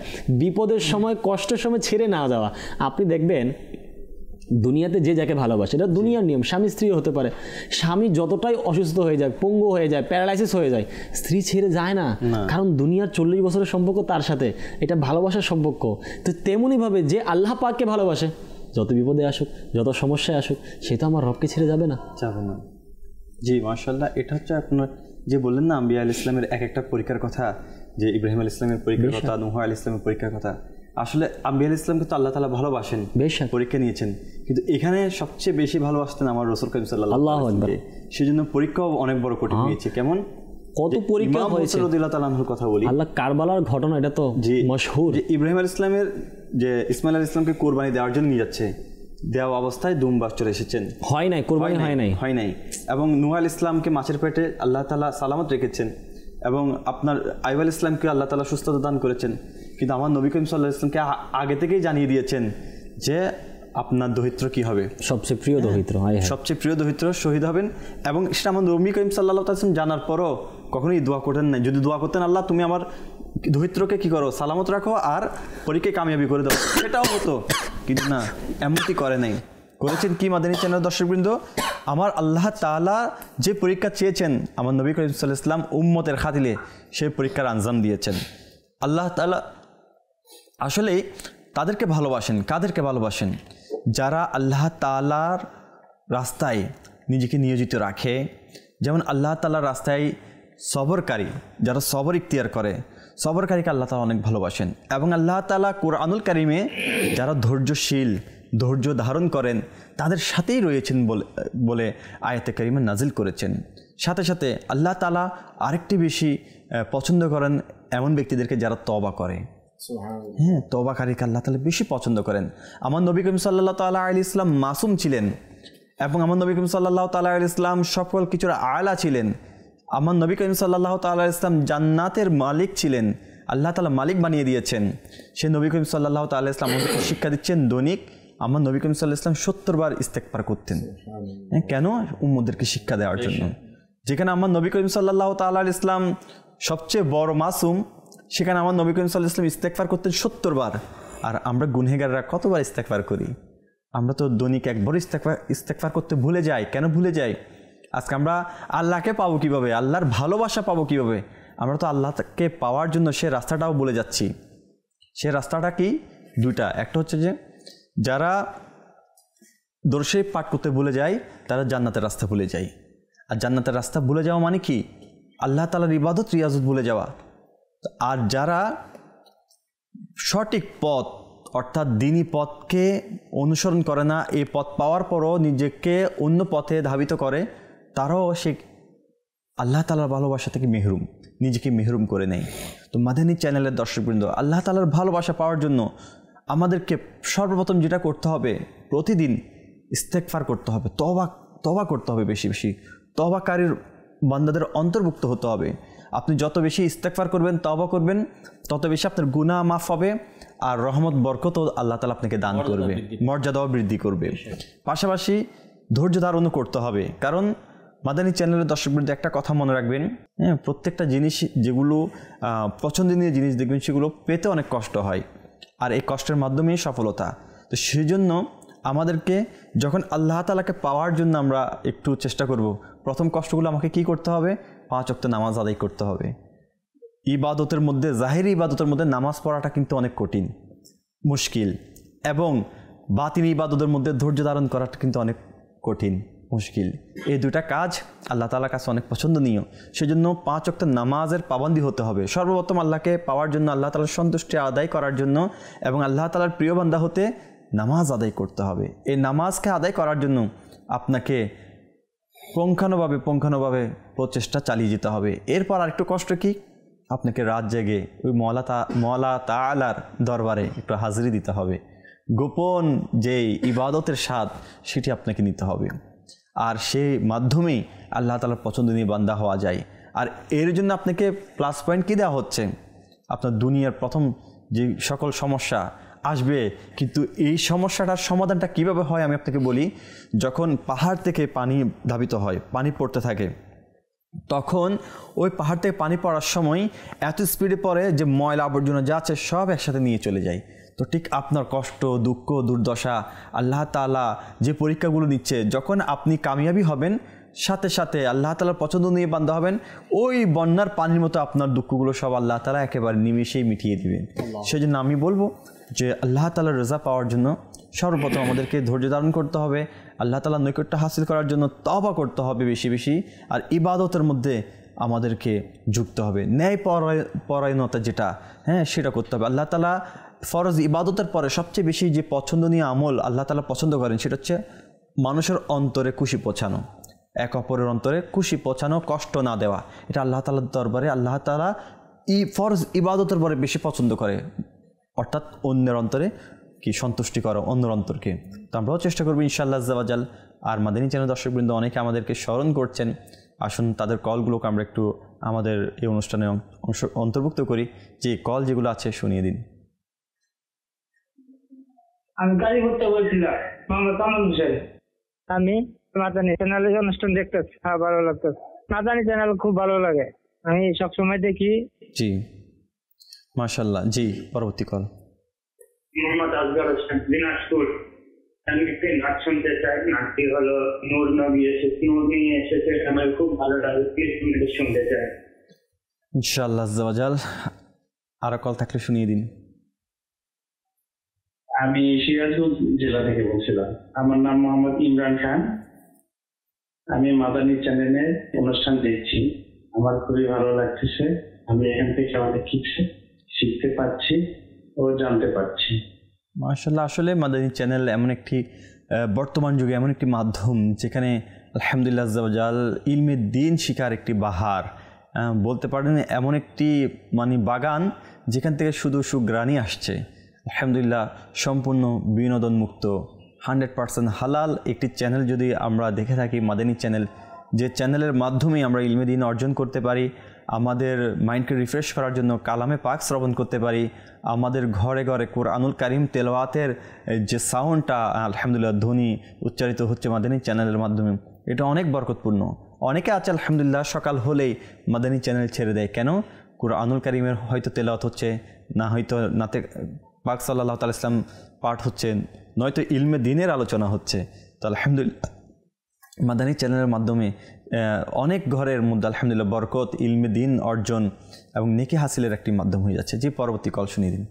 বিপদের সময় কষ্টের সময় ছেড়ে না যাওয়া। আপনি দেখবেন দুনিয়াতে যে যাকে ভালোবাসে, এটা দুনিয়ার নিয়ম, স্বামী স্ত্রীও হতে পারে, স্বামী যতটাই অসুস্থ হয়ে যায়, পঙ্গু হয়ে যায়, প্যারালাইসিস হয়ে যায়, স্ত্রী ছেড়ে যায় না, কারণ দুনিয়ার 40 বছরের সম্পর্ক তার সাথে, এটা ভালোবাসার সম্পর্ক। তো তেমনইভাবে যে আল্লাহ পাককে ভালোবাসে, যত বিপদে আসুক, যত সমস্যায় আসুক, সে তো আমার রবকে ছেড়ে যাবে না। জি মাশাআল্লাহ, এটা হচ্ছে আপনার যে বললেন না আম্বিয়া আলাইহিস সালামের এক একটা পরীক্ষার কথা, যে ইব্রাহিম আলাইহিস সালামের পরীক্ষার কথা, নূহ আলাইহিস সালামের পরীক্ষার কথা। আসলে আম্বিয়া আলাইহিস সালামকে তো আল্লাহ তাআলা ভালোবাসেন, পরীক্ষা নিয়েছেন, কিন্তু এখানে সবচেয়ে বেশি ভালোবাসতেন আমার রাসূল করিম সাল্লাল্লাহু আলাইহি ওয়াসাল্লাম, সেজন্য পরীক্ষাও অনেক বড় কঠিন হয়েছে। কেমন কত পরীক্ষা হয়েছে রাদিয়াল্লাহু তাআলার কথা বলি, আল্লাহ কারবালার ঘটনা, এটা তো মশহুর। যে ইব্রাহিম আলাইহিস সালামের যে ইসমাইল আলাইহিস সালামকে কুরবানি দেওয়ার জন্য নিয়ে যাচ্ছে, দেওয়া অবস্থায় দুম্বা চলে এসেছেন, হয় নাই, কুরবানি হয় নাই। এবং নূহ আলাইহিস সালামকে মাছের পেটে আল্লাহ তাআলা সালামত রেখেছেন, এবং আপনার আইয়ুব আলাইহিস সালামকে আল্লাহ তাআলা সুস্থতা দান করেছেন। কিন্তু আমার নবী করিম সাল্লাল্লাহু আলাইহি ওয়াসাল্লামকে আগে থেকেই জানিয়ে দিয়েছেন যে আপনার দরিদ্র কি হবে, সবচেয়ে প্রিয় দরিদ্র, সবচেয়ে প্রিয় দরিদ্র শহীদ হবেন। এবং সেটা আমার নবী করিম সাল্লাল্লাহু আলাইহি ওয়াসাল্লাম জানার পরও কখনোই দোয়া করতেন না। যদি দোয়া করতেন, আল্লাহ তুমি আমার দরিদ্রকে কি করো, সালামত রাখো আর পরীক্ষায় কামিয়াবি করে দাও, সেটাও হতো, কিন্তু না, এমনটি করে নাই। করেছেন কি মাদানী চ্যানেল দর্শকবৃন্দ, আমার আল্লাহ তাআলা যে পরীক্ষা চেয়েছেন আমার নবী করিম সাল্লাল্লাহু আলাইহি ওয়াসাল্লাম উম্মতের খাতিরে সেই পরীক্ষার আঞ্জাম দিয়েছেন। আল্লাহ তাআলা আসলেই তাদেরকে ভালোবাসেন। কাদেরকে ভালোবাসেন? যারা আল্লাহ তাআলার রাস্তায় নিজেকে নিয়োজিত রাখে, যেমন আল্লাহ তাআলার রাস্তায় সবরকারী, যারা সবর ইখতিয়ার করে, সবরকারীকে আল্লাহ তাআলা অনেক ভালোবাসেন। এবং আল্লাহ তাআলা কুরআনুল কারীমে যারা ধৈর্যশীল, ধৈর্য ধারণ করেন, তাদের সাথেই রয়েছেন বলে আয়াতে কারিমে নাজিল করেছেন। সাথে সাথে আল্লাহ তাআলা আরেকটি বেশি পছন্দ করেন এমন ব্যক্তিদেরকে যারা তওবা করে। হ্যাঁ, তওবাকারীকে আল্লাহ তাআলা বেশি পছন্দ করেন। আমার নবী করিম সাল্লাল্লাহু তাআলা আলাইহি ওয়াসাল্লাম মাসুম ছিলেন, এবং আমার নবী করিম সাল্লাল্লাহু তাআলা আলাইহি ওয়াসাল্লাম সকল কিছুর আলা ছিলেন। আমার নবী করিম সাল্লাল্লাহু তাআলা আলাইহি ওয়াসাল্লাম জান্নাতের মালিক ছিলেন, আল্লাহ তাআলা মালিক বানিয়ে দিয়েছেন। সে নবী করিম সাল্লাল্লাহু তাআলা আলাইহি ওয়াসাল্লাম আমাদেরকে শিক্ষা দিচ্ছেন দৈনিক আমার নবী করিম সাল্লাল্লাহু আলাইহি ওয়াসাল্লাম 70 বার ইস্তেগফার করতেন। কেন? উম্মতদেরকে শিক্ষা দেওয়ার জন্য। যেখানে আমার নবী করিম সাল্লাল্লাহু তাআলা আলাইহি ওয়াসাল্লাম সবচেয়ে বড় মাসুম, সেখানে আমার নবী করিম সাল্লাল্লাহু আলাইহি ওয়াসাল্লাম ইস্তেগফার করতেন 70 বার। আর আমরা গুনহেগাররা কতবার ইস্তেগফার করি? আমরা তো দৈনিক একবার ইস্তেগফার করতে ভুলে যাই। কেন ভুলে যাই? আজকে আমরা আল্লাহকে পাবো কিভাবে, আল্লাহর ভালোবাসা পাবো কিভাবে? আমরা তো আল্লাহকে পাওয়ার জন্য সে রাস্তাটাও ভুলে যাচ্ছি। সে রাস্তাটা কি? দুইটা। একটা হচ্ছে যে যারা দরুদ শরীফ পাঠ করতে ভুলে যায়, তারা জান্নাতের রাস্তা ভুলে যায়। আর জান্নাতের রাস্তা ভুলে যাওয়া মানে কি? আল্লাহ তাআলার ইবাদত রিয়াজত ভুলে যাওয়া। আর যারা সঠিক পথ অর্থাৎ দ্বীনি পথকে অনুসরণ করে না, এই পথ পাওয়ার পরও নিজেকে অন্য পথে ধাবিত করে, তারাও সে আল্লাহ তাআলার ভালোবাসা থেকে মেহরুম, নিজেকে মেহরুম করে নেয়। তো মাদানী চ্যানেলের দর্শকবৃন্দ, আল্লাহ তাআলার ভালোবাসা পাওয়ার জন্য আমাদেরকে সর্বপ্রথম যেটা করতে হবে, প্রতিদিন ইস্তেগফার করতে হবে, তওবা করতে হবে, বেশি বেশি তওবাকারীর বান্দাদের অন্তর্ভুক্ত হতে হবে। আপনি যত বেশি ইস্তেগফার করবেন, তওবা করবেন, তত বেশি আপনার গুনাহ মাফ হবে, আর রহমত বরকত আল্লাহ তাআলা আপনাকে দান করবে, মর্যাদাও বৃদ্ধি করবে। পাশাপাশি ধৈর্য ধারণও করতে হবে। কারণ মাদানী চ্যানেলের দর্শকবৃন্দ একটা কথা মনে রাখবেন, হ্যাঁ, প্রত্যেকটা জিনিস যেগুলো পছন্দনীয় জিনিস দেখবেন সেগুলো পেতে অনেক কষ্ট হয়, আর এই কষ্টের মাধ্যমেই সফলতা। তো সেই জন্য আমাদেরকে যখন আল্লাহ তাআলাকে পাওয়ার জন্য আমরা একটু চেষ্টা করব, প্রথম কষ্টগুলো আমাকে কি করতে হবে? 5 ওয়াক্ত নামাজ আদায় করতে হবে। ইবাদতের মধ্যে, জাহিরি ইবাদতের মধ্যে নামাজ পড়াটা কিন্তু অনেক কঠিন, মুশকিল, এবং বাতিনি ইবাদতের মধ্যে ধৈর্য ধারণ করাটা কিন্তু অনেক কঠিন, মুশকিল। এই দুটা কাজ আল্লাহ তাআলার কাছে অনেক পছন্দনীয়। সেজন্য 5 ওয়াক্ত নামাজের পাবন্দী হতে হবে। সর্বপ্রথম আল্লাহকে পাওয়ার জন্য, আল্লাহ তাআলার সন্তুষ্টি আদায় করার জন্য, এবং আল্লাহ তাআলার প্রিয় বান্দা হতে নামাজ আদায় করতে হবে। এই নামাজকে আদায় করার জন্য আপনাকে পুঙ্খানুভাবে প্রচেষ্টা চালিয়ে যেতে হবে। এরপর আরেকটু কষ্ট কি? আপনাকে রাত জেগে ওই মওলা তাআলার দরবারে একটু হাজিরি দিতে হবে। গোপন যে ইবাদতের স্বাদ সেটি আপনাকে নিতে হবে, আর সেই মাধ্যমেই আল্লাহ তাআলার পছন্দনীয় বান্দা হওয়া যায়। আর এর জন্য আপনাকে প্লাস পয়েন্ট কী দেওয়া হচ্ছে, আপনার দুনিয়ার প্রথম যে সকল সমস্যা আসবে, কিন্তু এই সমস্যাটার সমাধানটা কিভাবে হয় আমি আপনাকে বলি। যখন পাহাড় থেকে পানি ধাবিত হয়, পানি পড়তে থাকে, তখন ওই পাহাড় থেকে পানি পড়ার সময় এত স্পিডে পড়ে যে ময়লা আবর্জনা যা আছে সব একসাথে নিয়ে চলে যায়। তো ঠিক আপনার কষ্ট, দুঃখ, দুর্দশা আল্লাহ তাআলা যে পরীক্ষাগুলো নিচ্ছে, যখন আপনি কামিয়াবি হবেন, সাথে সাথে আল্লাহ তাআলার পছন্দ নিয়ে বান্দা হবেন, ওই বন্যার পানির মতো আপনার দুঃখগুলো সব আল্লাহ তাআলা একেবারে নিমেষেই মিটিয়ে দিবেন। সেই জন্য আমি বলবো যে আল্লাহ তাআলার রজা পাওয়ার জন্য সর্বপ্রথম আমাদেরকে ধৈর্য ধারণ করতে হবে, আল্লাহ তাআলার নৈকট্য হাসিল করার জন্য তওবা করতে হবে বেশি বেশি, আর ইবাদতের মধ্যে আমাদেরকে যুক্ত হবে, ন্যায় পরায়ণতা যেটা, সেটা করতে হবে। আল্লাহ তাআলা ফরজ ইবাদতের পরে সবচেয়ে বেশি যে পছন্দনীয় আমল আল্লাহ তাআলা পছন্দ করেন সেটা হচ্ছে মানুষের অন্তরে খুশি পৌঁছানো, এক অপরের অন্তরে খুশি পৌঁছানো, কষ্ট না দেওয়া। এটা আল্লাহ তাআলার দরবারে আল্লাহ তাআলা ফরজ ইবাদতের পরে বেশি পছন্দ করে, অর্থাৎ অন্যের অন্তরে কি সন্তুষ্টি করো, অন্যের অন্তরকে। তো আমরাও চেষ্টা করবো ইনশাআল্লাহ আজ্জা ওয়া জাল। আর মাদানী চ্যানেল দর্শকবৃন্দ অনেকে আমাদেরকে স্মরণ করছেন, আসুন তাদের কলগুলোকে আমরা একটু আমাদের এই অনুষ্ঠানে অন্তর্ভুক্ত করি। যে কল যেগুলো আছে শুনিয়ে দিন। আমি গাড়ি করতে বলছিলাম, মোহাম্মদ কামাল হোসেন। আমি মাদানী চ্যানেলের অনুষ্ঠান দেখতেছি, ভালো লাগতেছে। মাদানী চ্যানেল খুব ভালো লাগে, আমি সবসময় দেখি। জি মাশাআল্লাহ। জি পরবর্তী কল। মোহাম্মদ আসগর হোসেন, দিনাজপুর। আমি একটি নাচ শুনতে চাই, নাচটি হলো নূর নবী এসেছে, নূর নিয়ে এসেছে, আমার খুব ভালো লাগে, প্লিজ শুনতে চাই ইনশাআল্লাহ আজ্জা ওয়া জাল। আরো কল থাকলে শুনিয়ে দিন। আমি সিরাজগঞ্জ জেলা থেকে বলছিলাম, আমার নাম মোহাম্মদ ইমরান খান। আমি মাদানী চ্যানেলের অনুষ্ঠান দেখছি, আমার খুবই ভালো লাগতেছে। আমি এখান থেকে অনেক কিছু শিখতে পারছি ও জানতে পারছি। মাশাআল্লাহ। আসলে মাদানী চ্যানেল এমন একটি বর্তমান যুগে এমন একটি মাধ্যম যেখানে আলহামদুলিল্লাহ আজ্জা ওয়া জাল ইলমের দ্বীন শিখার একটি বাহার, বলতে পারেন এমন একটি বাগান যেখান থেকে শুধু সুগ্রাণই আসছে। আলহামদুলিল্লাহ সম্পূর্ণ বিনোদন মুক্ত 100% হালাল একটি চ্যানেল যদি আমরা দেখে থাকি মাদানী চ্যানেল, যে চ্যানেলের মাধ্যমে আমরা ইলমে দ্বীন অর্জন করতে পারি, আমাদের মাইন্ডকে রিফ্রেশ করার জন্য কালামে পাক শ্রবণ করতে পারি, আমাদের ঘরে ঘরে কুরআনুল কারীম তেলাওয়াতের যে সাউন্ডটা আলহামদুলিল্লাহ ধ্বনি উচ্চারিত হচ্ছে মাদানী চ্যানেলের মাধ্যমে, এটা অনেক বরকতপূর্ণ। অনেকে আছে আলহামদুলিল্লাহ সকাল হলেই মাদানী চ্যানেল ছেড়ে দেয়, কেন? কুরআনুল কারীমের হয়তো তেলাওয়াত হচ্ছে, না হয়তো নাতে পাক সাল্লাল্লাহু তাআলা ইসলাম পাঠ হচ্ছে, নয়তো ইলমে দ্বীনের আলোচনা হচ্ছে। তো আলহামদুলিল্লাহ মাদানী চ্যানেলের মাধ্যমে অনেক ঘরের মধ্যে আলহামদুলিল্লাহ বরকত, ইলমে দ্বীন অর্জন এবং নেকি হাসিলের একটি মাধ্যম হয়ে যাচ্ছে। যে পরবর্তী কল শুনিয়ে দিন।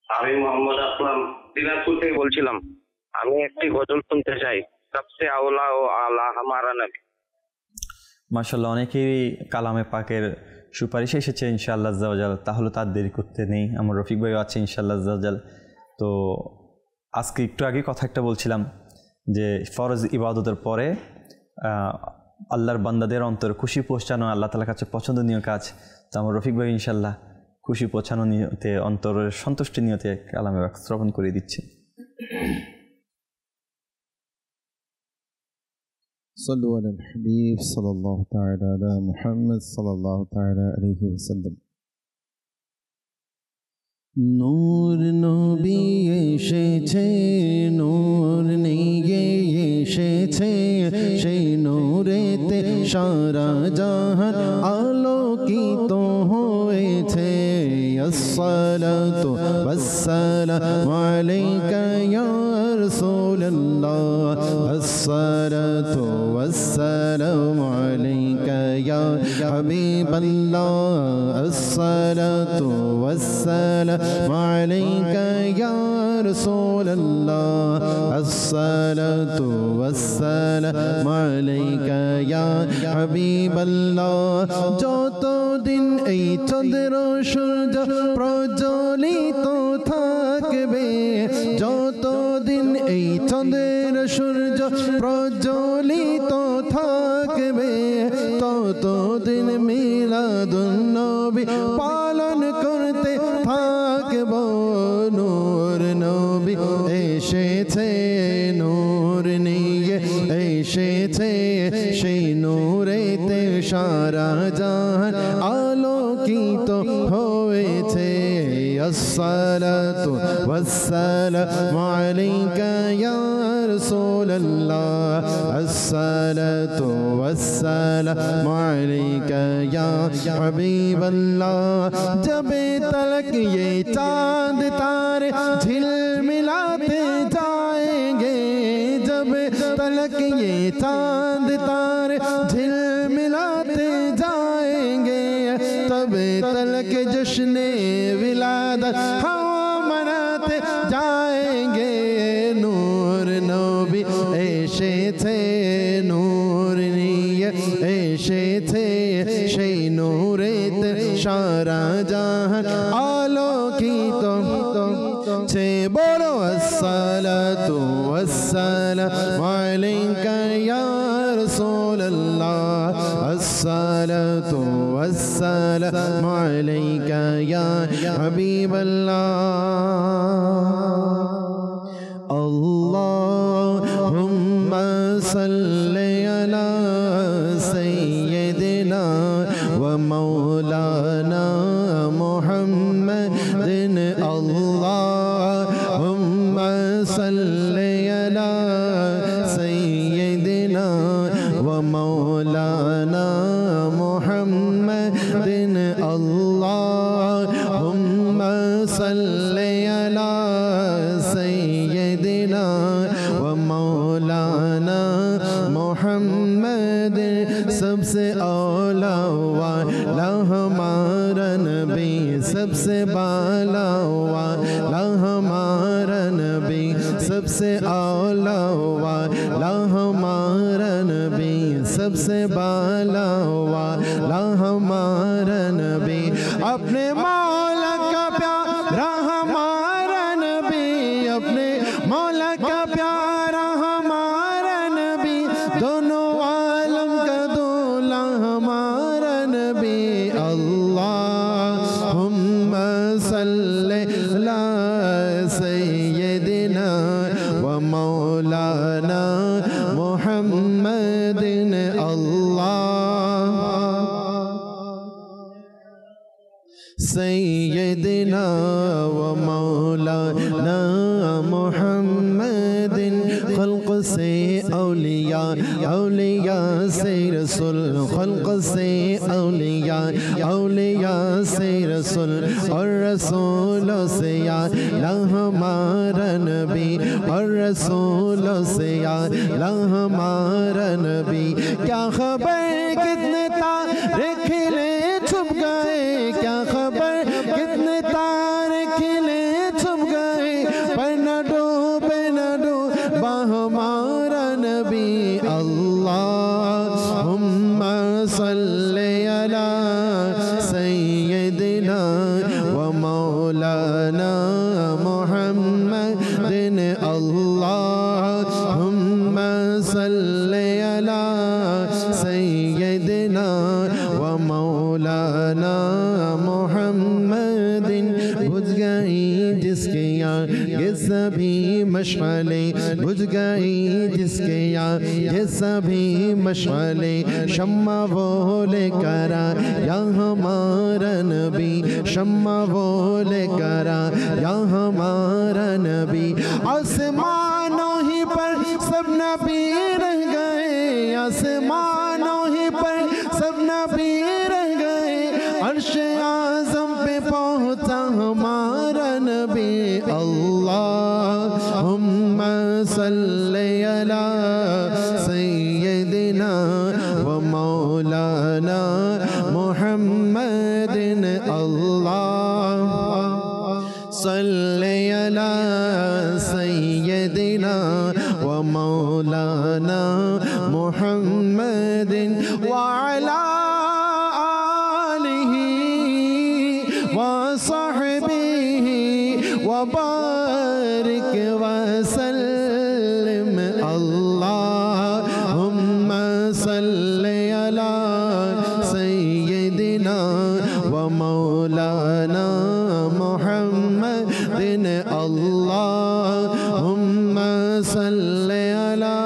আমি মোহাম্মদ আসলাম, দিনাজপুর থেকে বলছিলাম। আমি একটি গজল শুনতে চাই, সবচেয়ে আওলা ও আলা হামারা নবী। মাশাআল্লাহ, অনেকেই কালামে পাকের সুপারিশ এসেছে ইনশাআল্লাহ আজ্জা ওয়া জাল। তাহলে তার দেরি করতে নেই, আমার রফিক ভাইও আছে ইনশাআল্লাহ আজ্জা ওয়া জাল। তো আজকে একটু আগে কথা একটা বলছিলাম যে ফরজ ইবাদতের পরে আল্লাহর বান্দাদের অন্তর খুশি পৌঁছানো আল্লাহ তাআলার কাছে পছন্দনীয় কাজ। তো আমার রফিক ভাই ইনশাআল্লাহ খুশি পৌঁছানো নিয়তে, অন্তরের সন্তুষ্টি নিয়তে কালামে পাক শ্রবণ করে দিচ্ছে। صلوا على الحبيب صلى الله تعالى على محمد صلى الله تعالى عليه وسلم। নূর নবী এসেছে, নূর নিয়ে এসেছে, সেই নূরেতে সারা জাহান আলোকিত হয়েছে। আসসালাতু ওয়াসসালামু আলাইকা ইয়া রাসূলুল্লাহ, আসসালাতু ওয়াসসালামু আলাইকা ইয়া হাবিবাল্লাহ, আসসালাতু ওয়াসসালামু আলাইকা ইয়া রাসূলুল্লাহ, আসসালাতু ওয়াসসালামু আলাইকা ইয়া হাবিবাল্লাহ। যতদিন এই চন্দ্র সূর্য প্রজ্বলিত থাকবে, যতদিন এই চন্দ্র সূর্য প্রজ্বলিত থাকবে, ততদিন মিলাদুন্নবী পালন করতে থাকব। নূর নবী এসেছে নূর নিয়ে এসেছে সেই নূরেতে সারা জাহান আলোকিত হয়েছে। আসসালাতু ওয়াসসালামু আলাইকা ইয়া রাসূলুল্লাহ আসসালাতু ওয়াসসালামু আলাইকা ইয়া হাবিবাল্লাহ। जब तलक ये चांद तारे झिलमिलाते जाएंगे, जब तलक ये चांद तारे झिलमिलाते जाएंगे, तब तलक जश्न विलादत हम मनाते जाएंगे। नूर नबी एसेছে নূর নিয়ে এসেছে সেই নূরেতে সারা জাহান আলোকিত ছে। বলো আসসালাতু ওয়াসসালামু আলাইকা ইয়া রাসূলুল্লাহ আসসালাতু ওয়াসসালামু আলাইকা ইয়া হাবিবাল্লাহ। আল্লাহুম্মা সাল্লি আলা সাইয়্যিদিনা ওয়া মাওলানা মুহাম্মাদিন। আল্লাহুম্মা সাল্লি আলা সাইয়্যিদিনা ওয়া মাওলানা মুহাম্মাদিন। আল্লাহুম্মা সাল্লি আলা सैयदना व मौलाना मोहम्मद। सबसे औला वाला हमारा नबी, सबसे बाला वाला हमारा नबी, सबसे औला वाला हमारा नबी, सबसे बाला वाला हमारा नबी। अपने मौला का प्यारा हमारा नबी, अपने मौला का प्यारा हमारा नबी, दोनों आलम का दूल्हा हमारा नबी। अल्लाहुम्मा सल्ली अला सय्यदिना व मौलाना मुहम्मदिन। सैयदना व मौलाना मुहम्मदिन। खल्क़ से औलिया, औलिया से रसूल, खल्क़ से औलिया, औलिया से रसूल, और रसूलों से या हमारा नबी, और रसूलों से या हमारा नबी। क्या खबर कितने तारे खिले छुप गए, क्या खबर कितने तारे खिले छुप गए, पर न डूबे न डूबा हमारा नबी। अल्लाहुम्मा सल्ली अला सय्यदिना व मौलाना मुहम्मदिन। अल्लाहुम्मा सल्ली अला सय्यदिना व मौलाना मुहम्मदिन। बुझ गई जिसके यहाँ ये सभी मशअले, बुझ गई जिसके यहाँ ये सभी मशअले, शम्मा वो लेकर या हमारा नबी, शम्मा वो लेकर या हमारा नबी। आसमानों ही पर सब नबी रह गए, आसमानों ही पर सब नबी रह गए, अर्श आज़म पे पहुँचा हमारा नबी। अल्लाहुम्मा सल्ली अला सय्यदिना व मौलाना मुहम्मदिन। अल्लाह सल्ली अला सय्यदिना व मौलाना मुहम्मदिन व अला आलिहि व सहबिहि व बारिक व सल्लिम। अल्लाहुम्मा सल्ली अला صل على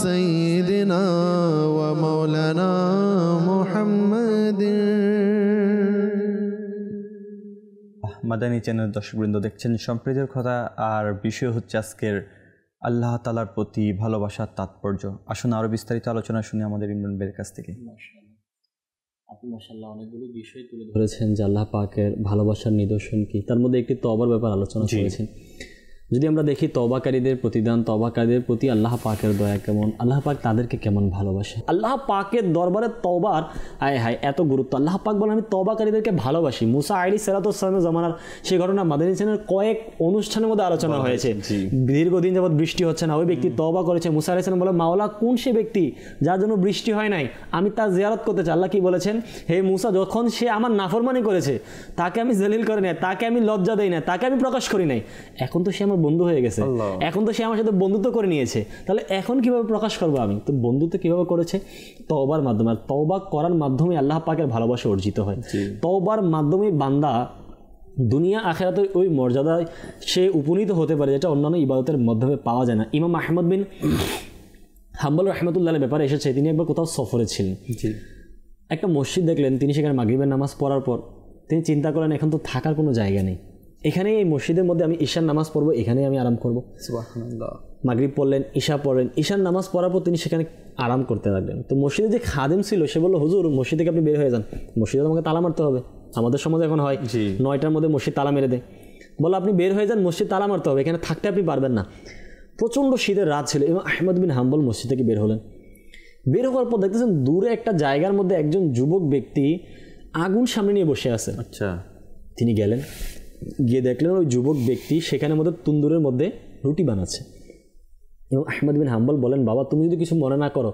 سيدنا ومولانا محمد। মাদানী চ্যানেলের দর্শকবৃন্দ দেখছেন সম্প্রীতির কথা, আর বিষয় হচ্ছে আজকের আল্লাহ তাআলার প্রতি ভালোবাসার তাৎপর্য। আসুন আরও বিস্তারিত আলোচনা শুনি আমাদের ইমরান ভাইয়ের কাছ থেকে। আপনি মাশাআল্লাহ অনেকগুলো বিষয় তুলে ধরেছেন যে আল্লাহ পাকের ভালোবাসার নিদর্শন কি, তার মধ্যে একটি তওবার ব্যাপার আলোচনা করেছেন। যদি আমরা দেখি তওবাকারীদের প্রতিদান, তওবাকারীদের প্রতি আল্লাহ পাকের দয়া কেমন, আল্লাহ পাক তাদেরকে কেমন ভালোবাসে। আল্লাহ পাকের দরবারে তওবার হায় হায় এত গুরুত্ব। আল্লাহ পাক বলেন আমি তওবাকারীদেরকে ভালোবাসি। মুসা আলাইহিস সালামের জামানার সেই ঘটনা মাদানী চ্যানেলের কয়েক অনুষ্ঠানের মধ্যে আলোচনা হয়েছে। দীর্ঘদিন যাবৎ বৃষ্টি হচ্ছে না, ওই ব্যক্তি তওবা করেছে। মুসা আলাইহিস সালাম বলে মাওলা কোন সে ব্যক্তি যার জন্য বৃষ্টি হয় নাই, আমি তার জিয়ারত করতে চাই। আল্লাহ কি বলেছেন, হে মুসা যখন সে আমার নাফরমানি করেছে তাকে আমি জলিল করে নাই, তাকে আমি লজ্জা দেই না, তাকে আমি প্রকাশ করি নাই, এখন তো সে আমার বন্ধু হয়ে গেছে, এখন তো সে আমার সাথে বন্ধুত্ব করে নিয়েছে, তাহলে এখন কিভাবে প্রকাশ করবো আমি? তো বন্ধুত্ব কিভাবে করেছে? তওবার মাধ্যমে। আর তওবা করার মাধ্যমে আল্লাহ পাকের ভালোবাসা অর্জিত হয়। তওবার মাধ্যমে বান্দা দুনিয়া আখিরাতের ওই মর্যাদায় সে উপনীত হতে পারে যেটা অন্যান্য ইবাদতের মাধ্যমে পাওয়া যায় না। ইমাম আহমদ বিন হাম্বল রাহমাতুল্লাহর ব্যাপারে এসেছে, তিনি একবার কোথাও সফরে ছিলেন, একটা মসজিদ দেখলেন, তিনি সেখানে মাগরিবের নামাজ পড়ার পর তিনি চিন্তা করেন এখন তো থাকার কোনো জায়গা নেই, এখানে এই মসজিদের মধ্যে আমি ঈশার নামাজ পড়বো, এখানেই আমি আরাম করবো। সুবহানাল্লাহ। মাগরিব পড়লেন, ঈশা পড়লেন, ঈশার নামাজ পড়ার পর তিনি সেখানে আরাম করতে লাগলেন। তো মসজিদে যে খাদেম ছিল সে বললো হুজুর মসজিদ থেকে আপনি বের হয়ে যান, মসজিদে আমাকে তালা মারতে হবে। আমাদের সমাজে এখন হয় 9টার মধ্যে মসজিদ তালা মেরে দেয়, বললো আপনি বের হয়ে যান, মসজিদ তালা মারতে হবে, এখানে থাকতে আপনি পারবেন না। প্রচণ্ড শীতের রাত ছিল এবং আহমদ বিন হাম্বল মসজিদ থেকে বের হলেন। বের হওয়ার পর দেখতেছেন দূরে একটা জায়গার মধ্যে একজন যুবক ব্যক্তি আগুন সামনে নিয়ে বসে আছে। আচ্ছা, তিনি গেলেন, গিয়ে দেখলেন ওই যুবক ব্যক্তি সেখানের মধ্যে তন্দুরের মধ্যে রুটি বানাচ্ছে। এবং আহমদ বিন হাম্বল বলেন বাবা তুমি যদি কিছু মনে না করো,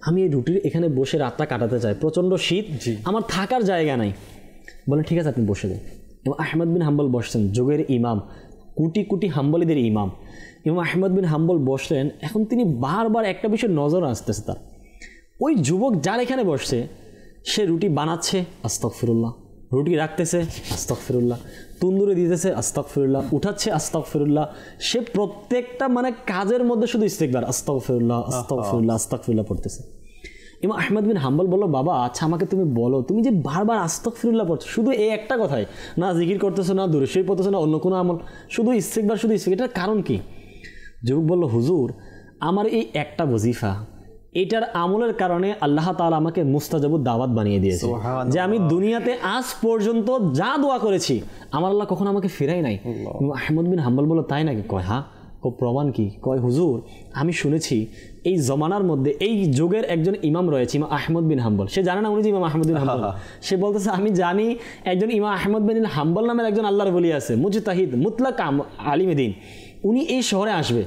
আমি এই রুটির এখানে বসে রাতটা কাটাতে চাই, প্রচণ্ড শীত, আমার থাকার জায়গা নাই। বলেন ঠিক আছে আপনি বসে দেন। এবং আহমদ বিন হাম্বল বসছেন, যুগের ইমাম, কোটি কোটি হাম্বলিদের ইমাম। এবং আহমদ বিন হাম্বল বসলেন, এখন তিনি বারবার একটা বিষয় নজর আসতেছে তার, ওই যুবক যার এখানে বসছে সে রুটি বানাচ্ছে আস্তাগফিরুল্লাহ, রুটি রাখতেছে আস্তাগফিরুল্লাহ, তন্দুরে দিতেছে আস্তাগফিরুল্লাহ, উঠাচ্ছে আস্তাগফিরুল্লাহ, সে প্রত্যেকটা মানে কাজের মধ্যে শুধু ইস্তিগফার, আস্তাগফিরুল্লাহ আস্তাগফিরুল্লাহ আস্তাগফিরুল্লাহ পড়তেছে। এবং আহমদ বিন হাম্বল বলল বাবা আচ্ছা আমাকে তুমি বলো, তুমি যে বারবার আস্তাগফিরুল্লাহ পড়ছো শুধু এই একটা কথাই, না জিকির করতেছো, না দুরূদ শরীফ পড়তেছো, না অন্য কোনো আমল, শুধু ইস্তিগফার, শুধু ইস্তিগফার, এটার কারণ কি? যুবক বলল হুজুর আমার এই একটা ওয়াজিফা, এটার আমলের কারণে আল্লাহ তাআলা আমাকে মুস্তাজাবুদ দাওয়াত বানিয়ে দিয়েছে, যে আমি দুনিয়াতে আজ পর্যন্ত যা দোয়া করেছি আমার আল্লাহ কখনো আমাকে ফেরাই নাই। আহমদ বিন হাম্বল বলল তাই নাকি? কয় হ্যাঁ। প্রমাণ কি? কয় হুজুর আমি শুনেছি এই জমানার মধ্যে এই যুগের একজন ইমাম রয়েছে, ইমাম আহমদ বিন হাম্বল, সে জানে না উনি যে ইমাম আহমদ বিন হাম্বল, সে বলতেছে আমি জানি একজন ইমাম আহমদ বিন হাম্বল নামের একজন আল্লাহর ওলি আছে, মুজতাহিদ মুতলাক আলিমে দ্বীন, উনি এই শহরে আসবে।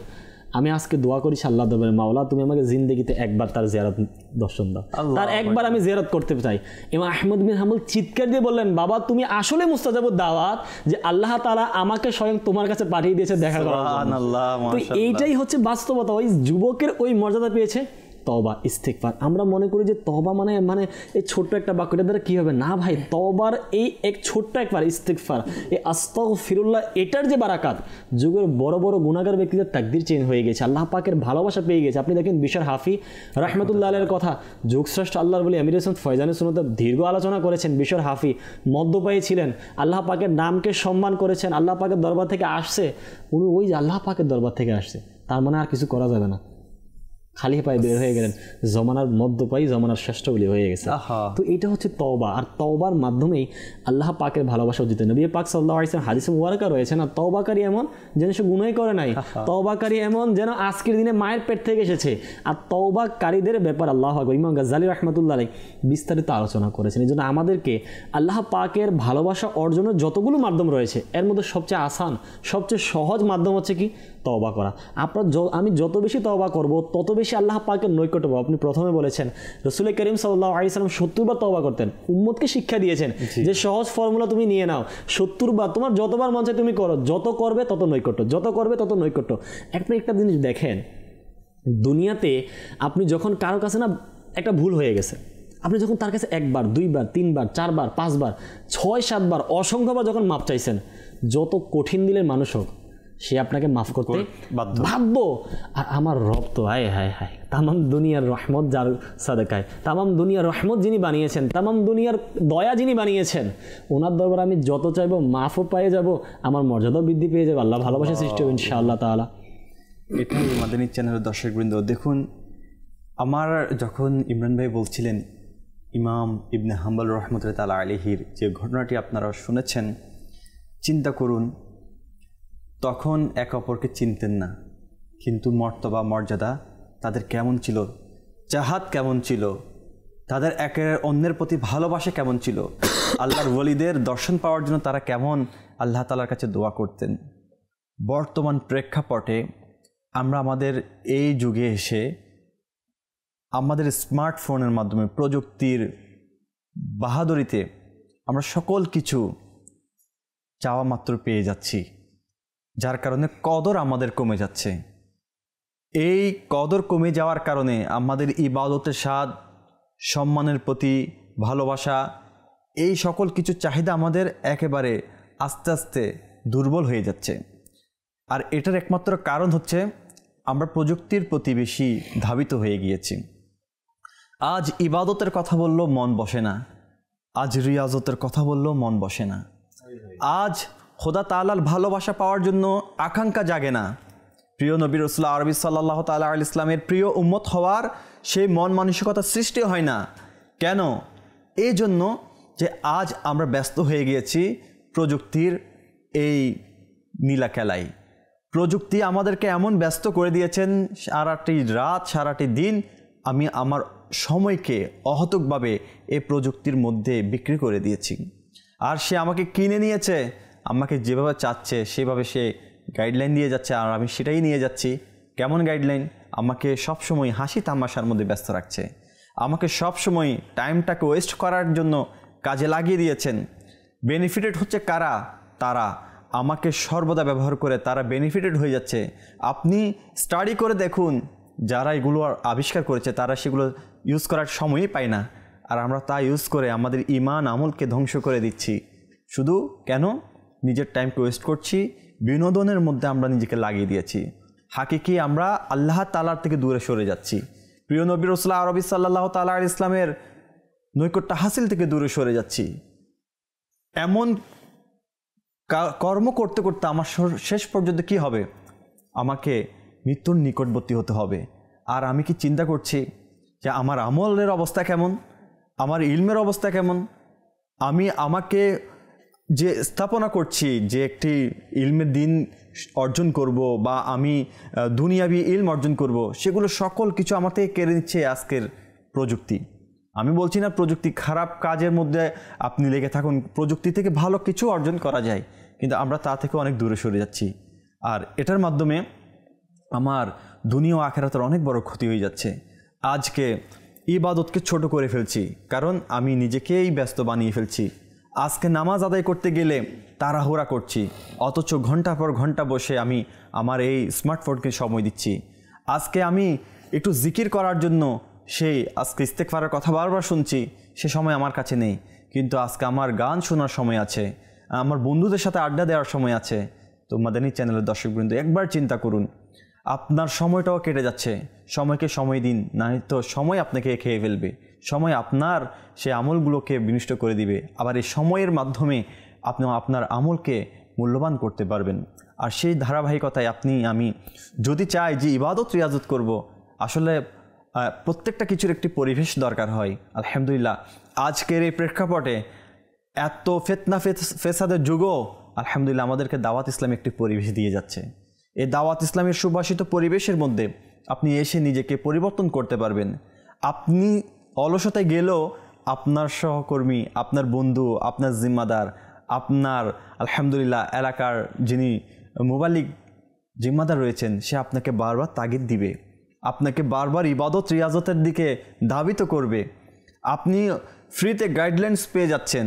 আমি আজকে দোয়া করেছি আল্লাহ দরবারে মাওলা তুমি আমাকে জিন্দেগিতে একবার তার জিয়ারত দর্শন দাও, তার একবার আমি জিয়ারত করতে চাই। এবং আহমদ বিন হাম্বল চিৎকার দিয়ে বললেন বাবা তুমি আসলে মুস্তাজাবুদ দাওয়াত, যে আল্লাহ তাআলা আমাকে স্বয়ং তোমার কাছে পাঠিয়ে দিয়েছে দেখা করার জন্য। তো এইটাই হচ্ছে বাস্তবতা, ওই যুবকের ওই মর্যাদা পেয়েছে তওবা ইস্তিগফার। আমরা মনে করি যে তওবা মানে এই ছোট্ট একটা বাক্যটার দ্বারা কী হবে, না ভাই, তওবার এই এক ছোট্ট একবার ইস্তিগফার, এই আস্তাগফিরুল্লাহ, এটার যে বারাকাত, যুগের বড় বড় গুনাহগার ব্যক্তিদের তাকদীর চেঞ্জ হয়ে গেছে, আল্লাহ পাকের ভালোবাসা পেয়ে গেছে। আপনি দেখেন বিশর হাফি রাহমাতুল্লাহ আলাইহির কথা, যুগশ্রেষ্ঠ আল্লাহর বলি আমির হোসেন ফয়জানের সুন্নতে দীর্ঘ আলোচনা করেছেন। বিশর হাফি মদ্যপায়ী ছিলেন, আল্লাহ পাকের নামকে সম্মান করেছেন, আল্লাহ পাকের দরবার থেকে আসছে, উনি ওই যে আল্লাহ পাকের দরবার থেকে আসছে, তার মানে আর কিছু করা যাবে না, খালি পায়ে বের হয়ে গেলেন, জমানার মদ্যপায়ী জমানার শ্রেষ্ঠ বলি হয়ে গেছে। তো এটা হচ্ছে তওবা, আর তওবার মাধ্যমেই আল্লাহ পাকের ভালোবাসা অর্জিত। নবী পাক সাল্লাল্লাহু আলাইহি ওয়াসাল্লাম হাদিসে মুবারাকা রয়েছে না, তওবাকারী এমন যেন সে গুনাহ করে নাই, তওবাকারী এমন যেন আজকের দিনে মায়ের পেট থেকে এসেছে। আর তওবাকারীদের ব্যাপার আল্লাহু আকবার ইমাম গাজ্জালী রাহমাতুল্লাহ আলাইহি বিস্তারিত আলোচনা করেছেন। এই জন্য আমাদেরকে আল্লাহ পাকের ভালোবাসা অর্জনের যতগুলো মাধ্যম রয়েছে এর মধ্যে সবচেয়ে আসান, সবচেয়ে সহজ মাধ্যম হচ্ছে কি তওবা করা। আমি যত বেশি তওবা করব তত বেশি আল্লাহ পাকের নৈকট্য পাবো। আপনি প্রথমে বলেছেন রাসূল করিম সাল্লাল্লাহু আলাইহি ওয়াসাল্লাম 70 বার তওবা করতেন, উম্মতকে শিক্ষা দিয়েছেন যে সহজ ফর্মুলা তুমি নিয়ে নাও, 70 বার, তোমার যতবার মন চায় তুমি করো, যত করবে তত নৈকট্য, যত করবে তত নৈকট্য। আপনি একটা জিনিস দেখেন, দুনিয়াতে আপনি যখন কারো কাছে না একটা ভুল হয়ে গেছে, আপনি যখন তার কাছে একবার, দুইবার, তিনবার, চারবার, পাঁচবার, 6-7 বার, অসংখ্যবার যখন মাপ চাইছেন, যত কঠিন দিলের মানুষ হোক সে আপনাকে মাফ করতে বাধ্য। আর আমার রব তো হায় হায় হায়, তামাম দুনিয়ার রহমত যার সাদেকায়, তামাম দুনিয়ার রহমত যিনি বানিয়েছেন, তামাম দুনিয়ার দয়া যিনি বানিয়েছেন, ওনার দরবার আমি যত চাইবো মাফও পেয়ে যাব, আমার মর্যাদাও বৃদ্ধি পেয়ে যাবে, আল্লাহ ভালোবাসা সৃষ্টি হবে ইনশাআল্লাহ তাআলা। এটাই মাদানী চ্যানেলের দর্শকবৃন্দ। দেখুন, আমার যখন ইমরান ভাই বলছিলেন ইমাম ইবনে হাম্বল রহমতুল্লাহ তাআলা আলাইহির যে ঘটনাটি আপনারা শুনেছেন, চিন্তা করুন, তখন একে অপরকে চিনতেন না, কিন্তু মর্তবা মর্যাদা তাদের কেমন ছিল, জাহাদ কেমন ছিল, তাদের একের অন্যের প্রতি ভালোবাসা কেমন ছিল, আল্লাহর ওলিদের দর্শন পাওয়ার জন্য তারা কেমন আল্লাহ তাআলার কাছে দোয়া করতেন। বর্তমান প্রেক্ষাপটে আমরা আমাদের এই যুগে এসে আমাদের স্মার্টফোনের মাধ্যমে প্রযুক্তির বাহাদুরিতে আমরা সকল কিছু চাওয়া মাত্র পেয়ে যাচ্ছি, যার কারণে কদর আমাদের কমে যাচ্ছে। এই কদর কমে যাওয়ার কারণে আমাদের ইবাদতের স্বাদ, সম্মানের প্রতি ভালোবাসা, এই সকল কিছু চাহিদা আমাদের একেবারে আস্তে আস্তে দুর্বল হয়ে যাচ্ছে। আর এটার একমাত্র কারণ হচ্ছে আমরা প্রযুক্তির প্রতি বেশি ধাবিত হয়ে গিয়েছি। আজ ইবাদতের কথা বললেও মন বসে না, আজ রিয়াজতের কথা বললেও মন বসে না, আজ খোদা তাআলার ভালোবাসা পাওয়ার জন্য আকাঙ্ক্ষা জাগে না, প্রিয় নবী রাসূলুল্লাহ আরবি সাল্লাল্লাহু তাআলা আলাইহি ইসলামের প্রিয় উম্মত হওয়ার সেই মন মানসিকতা সৃষ্টি হয় না। কেন? এই জন্য যে আজ আমরা ব্যস্ত হয়ে গিয়েছি প্রযুক্তির এই নীলা খেলায়। প্রযুক্তি আমাদেরকে এমন ব্যস্ত করে দিয়েছেন, সারাটি রাত সারাটি দিন আমি আমার সময়কে অহতকভাবে এই প্রযুক্তির মধ্যে বিক্রি করে দিয়েছি। আর সে আমাকে কিনে নিয়েছে, আমাকে যেভাবে চাচ্ছে সেভাবে সে গাইডলাইন দিয়ে যাচ্ছে, আর আমি সেটাই নিয়ে যাচ্ছি। কেমন গাইডলাইন? আমাকে সবসময় হাসি তামাশার মধ্যে ব্যস্ত রাখছে, আমাকে সবসময় টাইমটাকে ওয়েস্ট করার জন্য কাজে লাগিয়ে দিয়েছেন। বেনিফিটেড হচ্ছে কারা? তারা আমাকে সর্বদা ব্যবহার করে তারা বেনিফিটেড হয়ে যাচ্ছে। আপনি স্টাডি করে দেখুন, যারা এগুলো আবিষ্কার করেছে তারা সেগুলো ইউজ করার সময়ই পায় না, আর আমরা তা ইউজ করে আমাদের ইমান আমলকে ধ্বংস করে দিচ্ছি। শুধু কেন? নিজের টাইমকে ওয়েস্ট করছি, বিনোদনের মধ্যে আমরা নিজেকে লাগিয়ে দিয়েছি। হাকিকি আমরা আল্লাহ তাআলার থেকে দূরে সরে যাচ্ছি, প্রিয় নবী রাসূলুল্লাহ আরবি সাল্লাল্লাহু তাআলা আলাইহি ইসলামের নৈকট্য হাসিল থেকে দূরে সরে যাচ্ছি। এমন কর্ম করতে করতে আমার শেষ পর্যন্ত কি হবে? আমাকে মৃত্যুর নিকটবর্তী হতে হবে। আর আমি কি চিন্তা করছি যে আমার আমলের অবস্থা কেমন, আমার ইলমের অবস্থা কেমন? আমি আমাকে যে স্থাপনা করছি যে একটি ইলমের দিন অর্জন করব বা আমি দুনিয়াবি ইলম অর্জন করব, সেগুলো সকল কিছু আমার থেকে কেড়ে নিচ্ছে আজকের প্রযুক্তি। আমি বলছি না প্রযুক্তি খারাপ কাজের মধ্যে আপনি লেগে থাকুন, প্রযুক্তি থেকে ভালো কিছু অর্জন করা যায়, কিন্তু আমরা তা থেকে অনেক দূরে সরে যাচ্ছি। আর এটার মাধ্যমে আমার দুনিয়া ও আখিরাতের অনেক বড় ক্ষতি হয়ে যাচ্ছে। আজকে ইবাদতকে ছোট করে ফেলছি, কারণ আমি নিজেকেই ব্যস্ত বানিয়ে ফেলছি। আজকে নামাজ আদায় করতে গেলে তাড়াহুড়া করছি, অথচ ঘন্টা পর ঘন্টা বসে আমি আমার এই স্মার্টফোনকে সময় দিচ্ছি। আজকে আমি একটু জিকির করার জন্য আজকে ইস্তেগফারের কথা বারবার শুনছি, সে সময় আমার কাছে নেই। কিন্তু আজকে আমার গান শোনার সময় আছে, আমার বন্ধুদের সাথে আড্ডা দেওয়ার সময় আছে। তো মাদানী চ্যানেলের দর্শকবৃন্দ, একবার চিন্তা করুন, আপনার সময়টাও কেটে যাচ্ছে। সময়কে সময় দিন, না তো সময় আপনাকে খেয়ে ফেলবে। সময় আপনার সে আমলগুলোকে বিনষ্ট করে দিবে। আবার এই সময়ের মাধ্যমে আপনি আপনার আমলকে মূল্যবান করতে পারবেন। আর সেই ধারাবাহিকতায় আমি যদি চাই যে ইবাদত রিয়াজত করব, আসলে প্রত্যেকটা কিছুর একটি পরিবেশ দরকার হয়। আলহামদুলিল্লাহ আজকের এই প্রেক্ষাপটে এত ফিতনা ফেসাদের যুগও আলহামদুলিল্লাহ আমাদেরকে দাওয়াত ইসলাম একটি পরিবেশ দিয়ে যাচ্ছে। এই দাওয়াত ইসলামের সুবাসিত পরিবেশের মধ্যে আপনি এসে নিজেকে পরিবর্তন করতে পারবেন। আপনি অলসতায় গেলেও আপনার সহকর্মী, আপনার বন্ধু, আপনার জিম্মাদার, আপনার আলহামদুলিল্লাহ এলাকার যিনি মুবাল্লিগ জিম্মাদার রয়েছেন, সে আপনাকে বারবার তাগিদ দিবে, আপনাকে বারবার ইবাদত রিয়াজতের দিকে ধাবিত করবে। আপনি ফ্রিতে গাইডলাইন্স পেয়ে যাচ্ছেন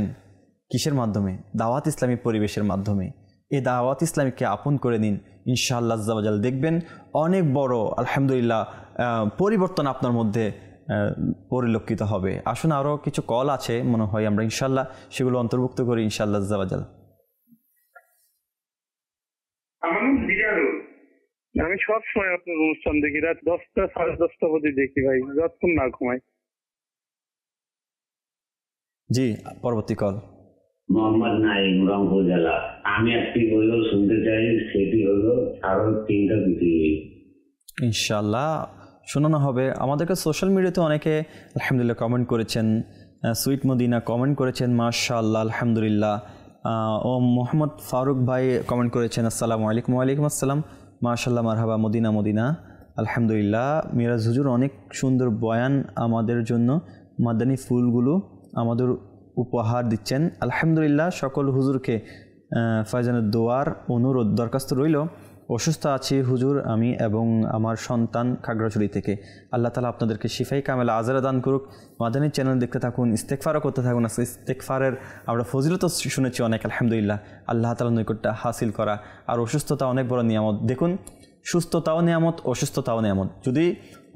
কিসের মাধ্যমে? দাওয়াত ইসলামী পরিবেশের মাধ্যমে। এই দাওয়াত ইসলামীকে আপন করে নিন, ইনশাআল্লাহ আজ্জা ওয়া জাল দেখবেন অনেক বড় আলহামদুলিল্লাহ পরিবর্তন আপনার মধ্যে পরিলক্ষিত হবে। আসুন আরও কিছু কল আছে মনে হয়, আমরা ইনশাআল্লাহ সেগুলো অন্তর্ভুক্ত করি ইনশাআল্লাহ আজ্জা ওয়া জাল। আমার নাম জিয়া আমি সবসময় আপনার অনুষ্ঠান দেখি, রাত 10টা 10:30 পর্যন্ত দেখি ভাই, যতক্ষণ না ঘুমাই। জি, পরবর্তী কল। মোহাম্মদ নাইম, রংপুর জেলা। আমি একটি গজল শুনতে চাই, সেটি হলো আরো 3টা পৃথিবী। ইনশাআল্লাহ শোনানো হবে। আমাদেরকে সোশ্যাল মিডিয়াতে অনেকে আলহামদুলিল্লাহ কমেন্ট করেছেন, সুইট মদিনা কমেন্ট করেছেন মাশাআল্লাহ আলহামদুলিল্লাহ। ও মোহাম্মদ ফারুক ভাই কমেন্ট করেছেন আসসালামু আলাইকুম। ওয়ালাইকুম আসসালাম, মাশাআল্লাহ মারহাবা, মদিনা মদিনা আলহামদুলিল্লাহ। মিরাজ হুজুর অনেক সুন্দর বয়ান, আমাদের জন্য মাদানী ফুলগুলো আমাদের উপহার দিচ্ছেন আলহামদুলিল্লাহ। সকল হুজুরকে ফয়জানের দোয়ার অনুরোধ দরখাস্ত রইল। অসুস্থ আছি হুজুর আমি এবং আমার সন্তান খাগড়াছড়ি থেকে। আল্লাহ তাআলা আপনাদেরকে শিফাই কামেলা আজরা দান করুক। মাদানী চ্যানেল দেখতে থাকুন, ইস্তেগফারও করতে থাকুন। ইস্তেগফারের আমরা ফজিলত শুনেছি অনেক আলহামদুলিল্লাহ, আল্লাহ তাআলার নৈকট্য হাসিল করা। আর অসুস্থতা অনেক বড় নিয়ামত। দেখুন, সুস্থতাও নিয়ামত, অসুস্থতাও নিয়ামত। যদি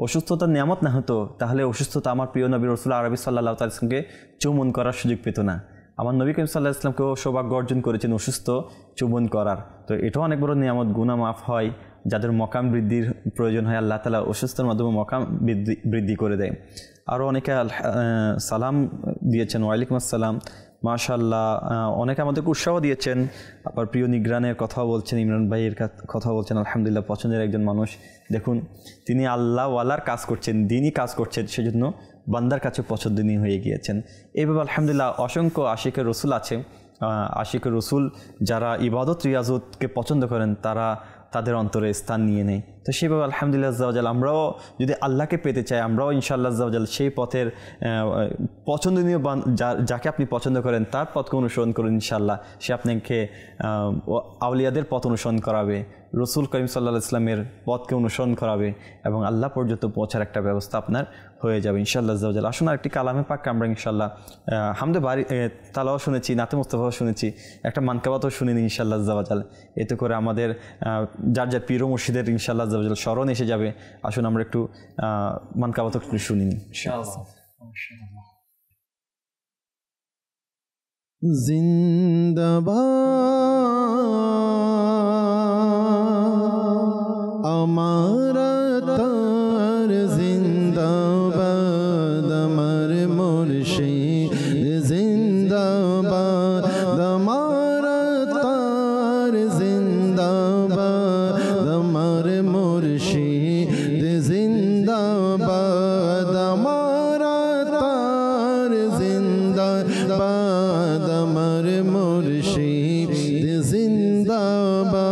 অসুস্থতার নিয়ামত না হতো তাহলে অসুস্থতা আমার প্রিয় নবী রাসূল আরবি সাল্লাল্লাহু আলাইহি ওয়াসাল্লামকে চুম্বন করার সুযোগ পেত না। আমার নবী করিম সাল্লাল্লাহু আলাইহি ওয়াসাল্লামকেও সৌভাগ্য অর্জন করেছেন অসুস্থ চুম্বন করার। তো এটাও অনেক বড় নিয়ামত। গুনাহ মাফ হয়, যাদের মকাম বৃদ্ধির প্রয়োজন হয় আল্লাহ তাআলা অসুস্থতার মাধ্যমে মকাম বৃদ্ধি করে দেয়। আরও অনেকে সালাম দিয়েছেন, ওয়ালাইকুম আসসালাম মাশাআল্লাহ। অনেকে আমাদেরকে উৎসাহ দিয়েছেন, আবার প্রিয় নিগরানের কথাও বলছেন, ইমরান ভাইয়ের কথা বলছেন আলহামদুলিল্লাহ, পছন্দের একজন মানুষ। দেখুন তিনি আল্লাহ ওয়ালার কাজ করছেন, দিনই কাজ করছেন, সেজন্য বান্দার কাছে পছন্দনীয় হয়ে গিয়েছেন। এইভাবে আলহামদুলিল্লাহ অসংখ্য আশিকের রসুল আছে। আশিকের রসুল যারা ইবাদত রিয়াজতকে পছন্দ করেন তারা তাদের অন্তরে স্থান নিয়ে নেয়। তো সেভাবে আলহামদুলিল্লাহ আজ্জাওয়াজাল আমরাও যদি আল্লাহকে পেতে চাই, আমরাও ইনশাআল্লাহ আজ্জাওয়াজাল সেই পথের পছন্দনীয় যাকে আপনি পছন্দ করেন তার পথকে অনুসরণ করুন। ইনশাআল্লাহ সে আপনাকে আউলিয়াদের পথ অনুসরণ করাবে, রসুল করিম সাল্লাল্লাহু আলাইহি ওয়াসাল্লামের পথকে অনুসরণ করাবে এবং আল্লাহ পর্যন্ত পৌঁছার একটা ব্যবস্থা আপনার হয়ে যাবে ইনশাআল্লাহ আজ্জাওয়াজাল। আসুন আরেকটি কালামে পাক আমরা ইনশাআল্লাহ হামদে বাড়ি তালাও শুনেছি, নাতে মুস্তাফাও শুনেছি, একটা মানকাবাতও শুনিনি ইনশাআল্লাহ আজ্জাওয়াজাল। এতে করে আমাদের যার যার পীর ও মুর্শিদের ইনশাআল্লাহ আজ্জাওয়াজাল স্মরণ এসে যাবে। আসুন আমরা একটু মানকাবাত একটু শুনিনি ইনশাআল্লাহ। জিন্দাবাদ আমার তার জিন্দাবাদ, আমার মুর্শিদ জিন্দাবাদ, আমার তার জিন্দাবাদ, আমার মুর্শিদ জিন্দাবাদ, আমার তার জিন্দাবাদ, আমার মুর্শিদ জিন্দাবাদ।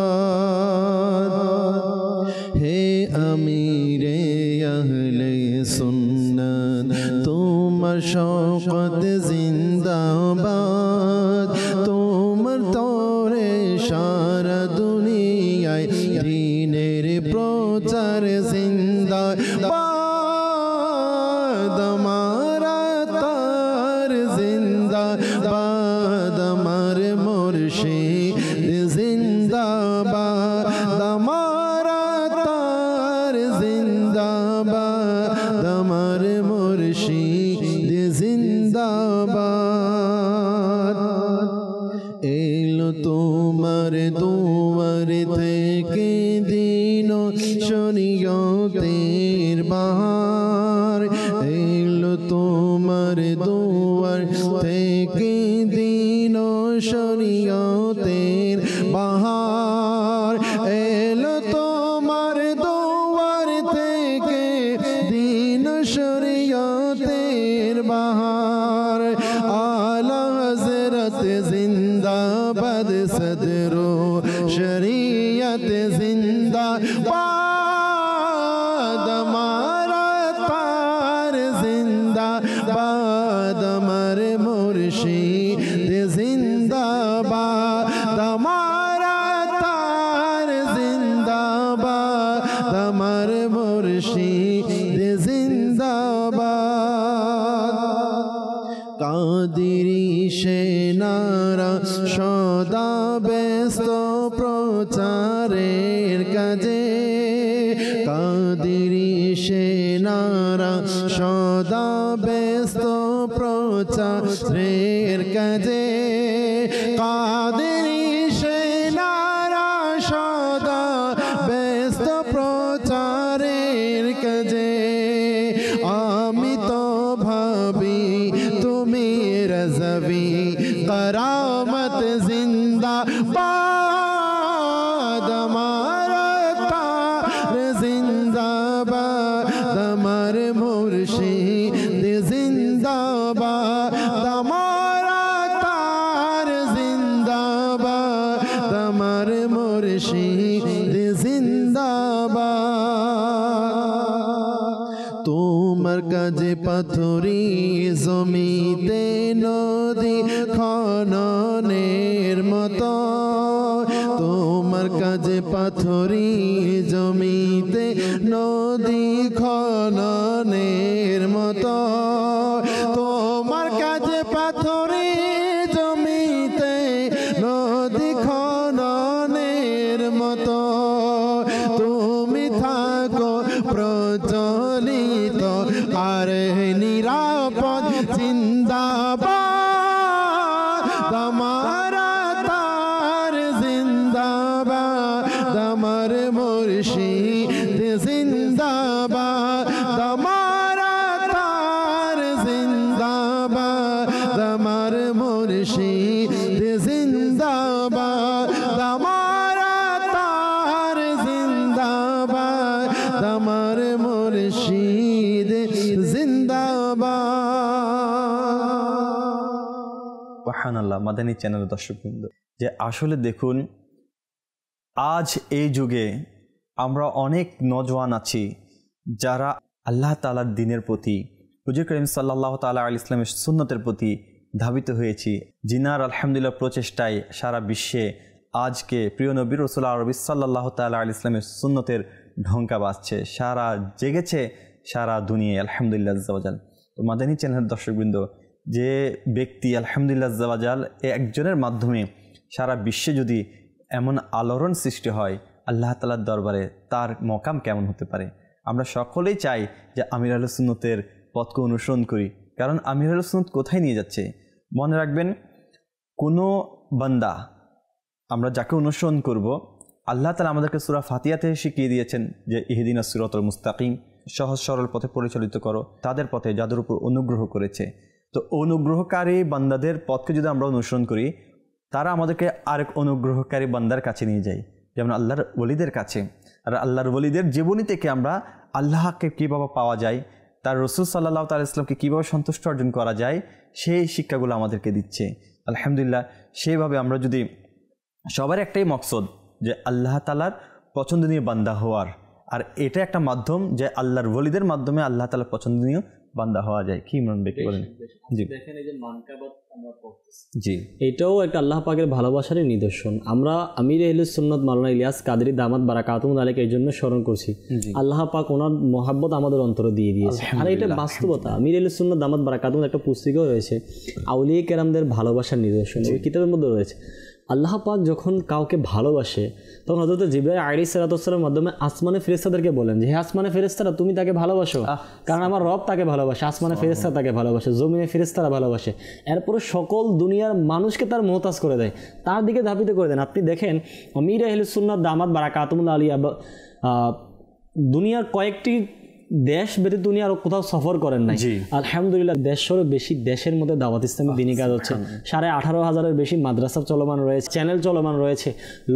হে আমিরে আহলে সুন্নাত তোমার শওকত জিন্দাবাদ, তোমার তরে সারা দুনিয়ায় দ্বীনের প্রচার জিন্দাবাদ, আমার তার জিন্দাবাদ, আমার মুর্শিদ জিন্দাবাদ, আমার তার জিন্দাবাদ, আমার মুর্শিদ জিন্দাবাদ। এলো তোমার দুয়ার থেকে দিন শরীয়তের বাহার, এলো তোমার দুয়ার থেকে দিন শরীয়তের বাহার, এলো তোমার দুয়ার থেকে দিন শরীয়তের বাহার। আলা হযরত জিন্দাবাদ, সদরো শরীয়ত জিন্দাবাদ, আমার তার জিন্দাবাদ, আমার মুর্শিদ জিন্দাবাদ, আমার তার জিন্দাবাদ, আমার মুর্শিদ জিন্দাবাদ। কাদিরি সেনারা সদা ব্যস্ত প্রচারের কাজে, কাদিরি সেনারা সদা ব্যস্ত প্রচারের কাজে, কাদিরি সেনারা সদা ব্যস্ত তোমার কাজে পাথরি জমিতে নদী খননের মতো, তোমার কাজে পাথরি জমিতে নদী খননের মতো, তোমার কাজে পাথরি জমিতে নদী খননের মতো, তুমি থাকো প্রচলিত আর নিরাপদ জিন্দাবাদ, তোমারা তার জিন্দাবাদ, তোমার মুর্শিদ জিন্দাবাদ, তোমারা তার জিন্দাবাদ, তোমার মুর্শিদ জিন্দাবাদ, তোমারা তার জিন্দাবাদ, তোমার মুর্শিদ জিন্দাবাদ। সুবহানাল্লাহ। মাদানী চ্যানেলের দর্শকবৃন্দ, যে আসলে দেখুন আজ এই যুগে আমরা অনেক নওজোয়ান আছি যারা আল্লাহ তাআলার দ্বীনের প্রতি, হুজুর করিম সাল্লাল্লাহু তাআলা আলাইহি ইসলামের সুন্নতের প্রতি ধাবিত হয়েছি, জিনার আলহামদুলিল্লাহ প্রচেষ্টায় সারা বিশ্বে আজকে প্রিয় নবী রাসূল আরবি সাল্লাল্লাহু তাআলা আলাইহি ইসলামের সুন্নতের ঢঙ্কা বাজছে, সারা জেগেছে সারা দুনিয়ায় আলহামদুলিল্লাহ আজ্জা ওয়া জাল। তো মাদানী চ্যানেলের দর্শকবৃন্দ, যে ব্যক্তি আলহামদুলিল্লাহ আজ্জা ওয়া জাল একজনের মাধ্যমে সারা বিশ্বে যদি এমন আলোড়ন সৃষ্টি হয় আল্লাহ তাআলার দরবারে, তার মকাম কেমন হতে পারে। আমরা সকলেই চাই যে আমির আহলে সুন্নতের পথকে অনুসরণ করি, কারণ আমির আহলে সুন্নত কোথায় নিয়ে যাচ্ছে মনে রাখবেন, কোনো বান্দা আমরা যাকে অনুসরণ করব, আল্লাহ তাআলা আমাদেরকে সূরা ফাতিহাতে শিখিয়ে দিয়েছেন যে ইহদিনাস সিরাতাল মুস্তাকিম, সহজ সরল পথে পরিচালিত করো তাদের পথে যাদের উপর অনুগ্রহ করেছে। তো অনুগ্রহকারী বান্দাদের পথকে যদি আমরা অনুসরণ করি, তারা আমাদেরকে আরেক অনুগ্রহকারী বান্দার কাছে নিয়ে যায়, যেমন আল্লাহর ওলিদের কাছে। আর আল্লাহর ওলিদের জীবনী থেকে আমরা আল্লাহকে কীভাবে পাওয়া যায়, তার রাসূল সাল্লাল্লাহু তাআলা ইসলামকে কীভাবে সন্তুষ্ট অর্জন করা যায়, সেই শিক্ষাগুলো আমাদেরকে দিচ্ছে আলহামদুলিল্লাহ। সেইভাবে আমরা যদি, সবার একটাই মকসদ যে আল্লাহ তাআলার পছন্দনীয় বান্দা হওয়ার, আর এটা একটা মাধ্যম যে আল্লাহর ওলিদের মাধ্যমে আল্লাহ তাআলার পছন্দনীয় বান্দা হওয়া যায়। কি ইমরান ভাই বলেন? জি দেখেন এই যে মানকাবাত আমরা পড়তেছি, জি এটাও একটা আল্লাহ পাকের ভালোবাসারই নিদর্শন। আমরা আমির আহলে সুন্নাত মাওলানা ইলিয়াস কাদরি দামাত বারাকাতুহু আলাইহি এই জন্য স্মরণ করছি, আল্লাহ পাক ওনার মহব্বত আমাদের অন্তরে দিয়ে দিয়েছে। আর এটা বাস্তবতা। আমির আহলে সুন্নাত দামাত বারাকাতুহু একটা পুস্তিকাও রয়েছে, আউলিয়া কেরামদের ভালোবাসার নিদর্শন, ওই কিতাবের মধ্যে রয়েছে। আল্লাহ পাক যখন কাউকে ভালোবাসে তখন হযরত জিবরাইল আলাইহিস সালামের মাধ্যমে আসমানে ফেরেশতাদেরকে বলেন যে হে আসমানে ফেরেশতারা তুমি তাকে ভালোবাসো, কারণ আমার রব তাকে ভালোবাসে, আসমানে ফেরেশতা তাকে ভালোবাসে, জমিনে ফেরেশতারা ভালোবাসে। এরপরে সকল দুনিয়ার মানুষকে তার মুহতাজ করে দেয়, তার দিকে ধাবিত করে দেন। আপনি দেখেন আমির আহলে সুন্নাত দামাত বারাকাতুহু আলাইহি দুনিয়ার কয়েকটি দেশ ব্যতীত উনি আরো কোথাও সফর করেন নাই। আলহামদুলিল্লাহ 150 বেশি দেশের মধ্যে দাওয়াত ইসলামী দ্বীনি কাজ হচ্ছে, 18,500-এর বেশি মাদ্রাসা চলমান রয়েছে, চ্যানেল চলমান রয়েছে,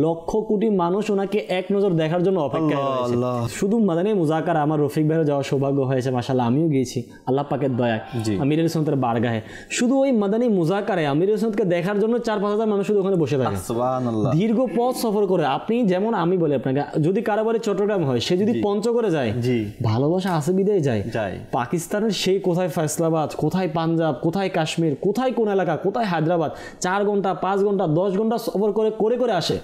লক্ষ কোটি মানুষ ওনাকে এক নজর দেখার জন্য অপেক্ষায় রয়েছে। শুধু মাদানী মুজাকারা আমার রফিক ভাইয়ের যাওয়ার সৌভাগ্য হয়েছে, মাশাআল্লাহ আমিও গিয়েছি আল্লাহ পাকের দয়ায় আমির আহলে সুন্নাতের বারগাহে। শুধু ওই মাদানী মুজাকারায় আমির আহলে সুন্নাতকে দেখার জন্য 4-5 মানুষ শুধু ওখানে বসে থাকে, সুবহানাল্লাহ। দীর্ঘ পথ সফর করে। আপনি যেমন, আমি বলি আপনাকে, যদি কারো বাড়ি চট্টগ্রাম হয়, সে যদি পঞ্চগড়ে যায়, ভালোবাসা আসে বিদায় যায়। পাকিস্তানের সেই কোথায় ফয়সালাবাদ, কোথায় পাঞ্জাব, কোথায় কাশ্মীর, কোথায় কোন এলাকা, কোথায় হায়দ্রাবাদ, 4 ঘন্টা 5 ঘন্টা 10 ঘন্টা সফর করে করে করে আসে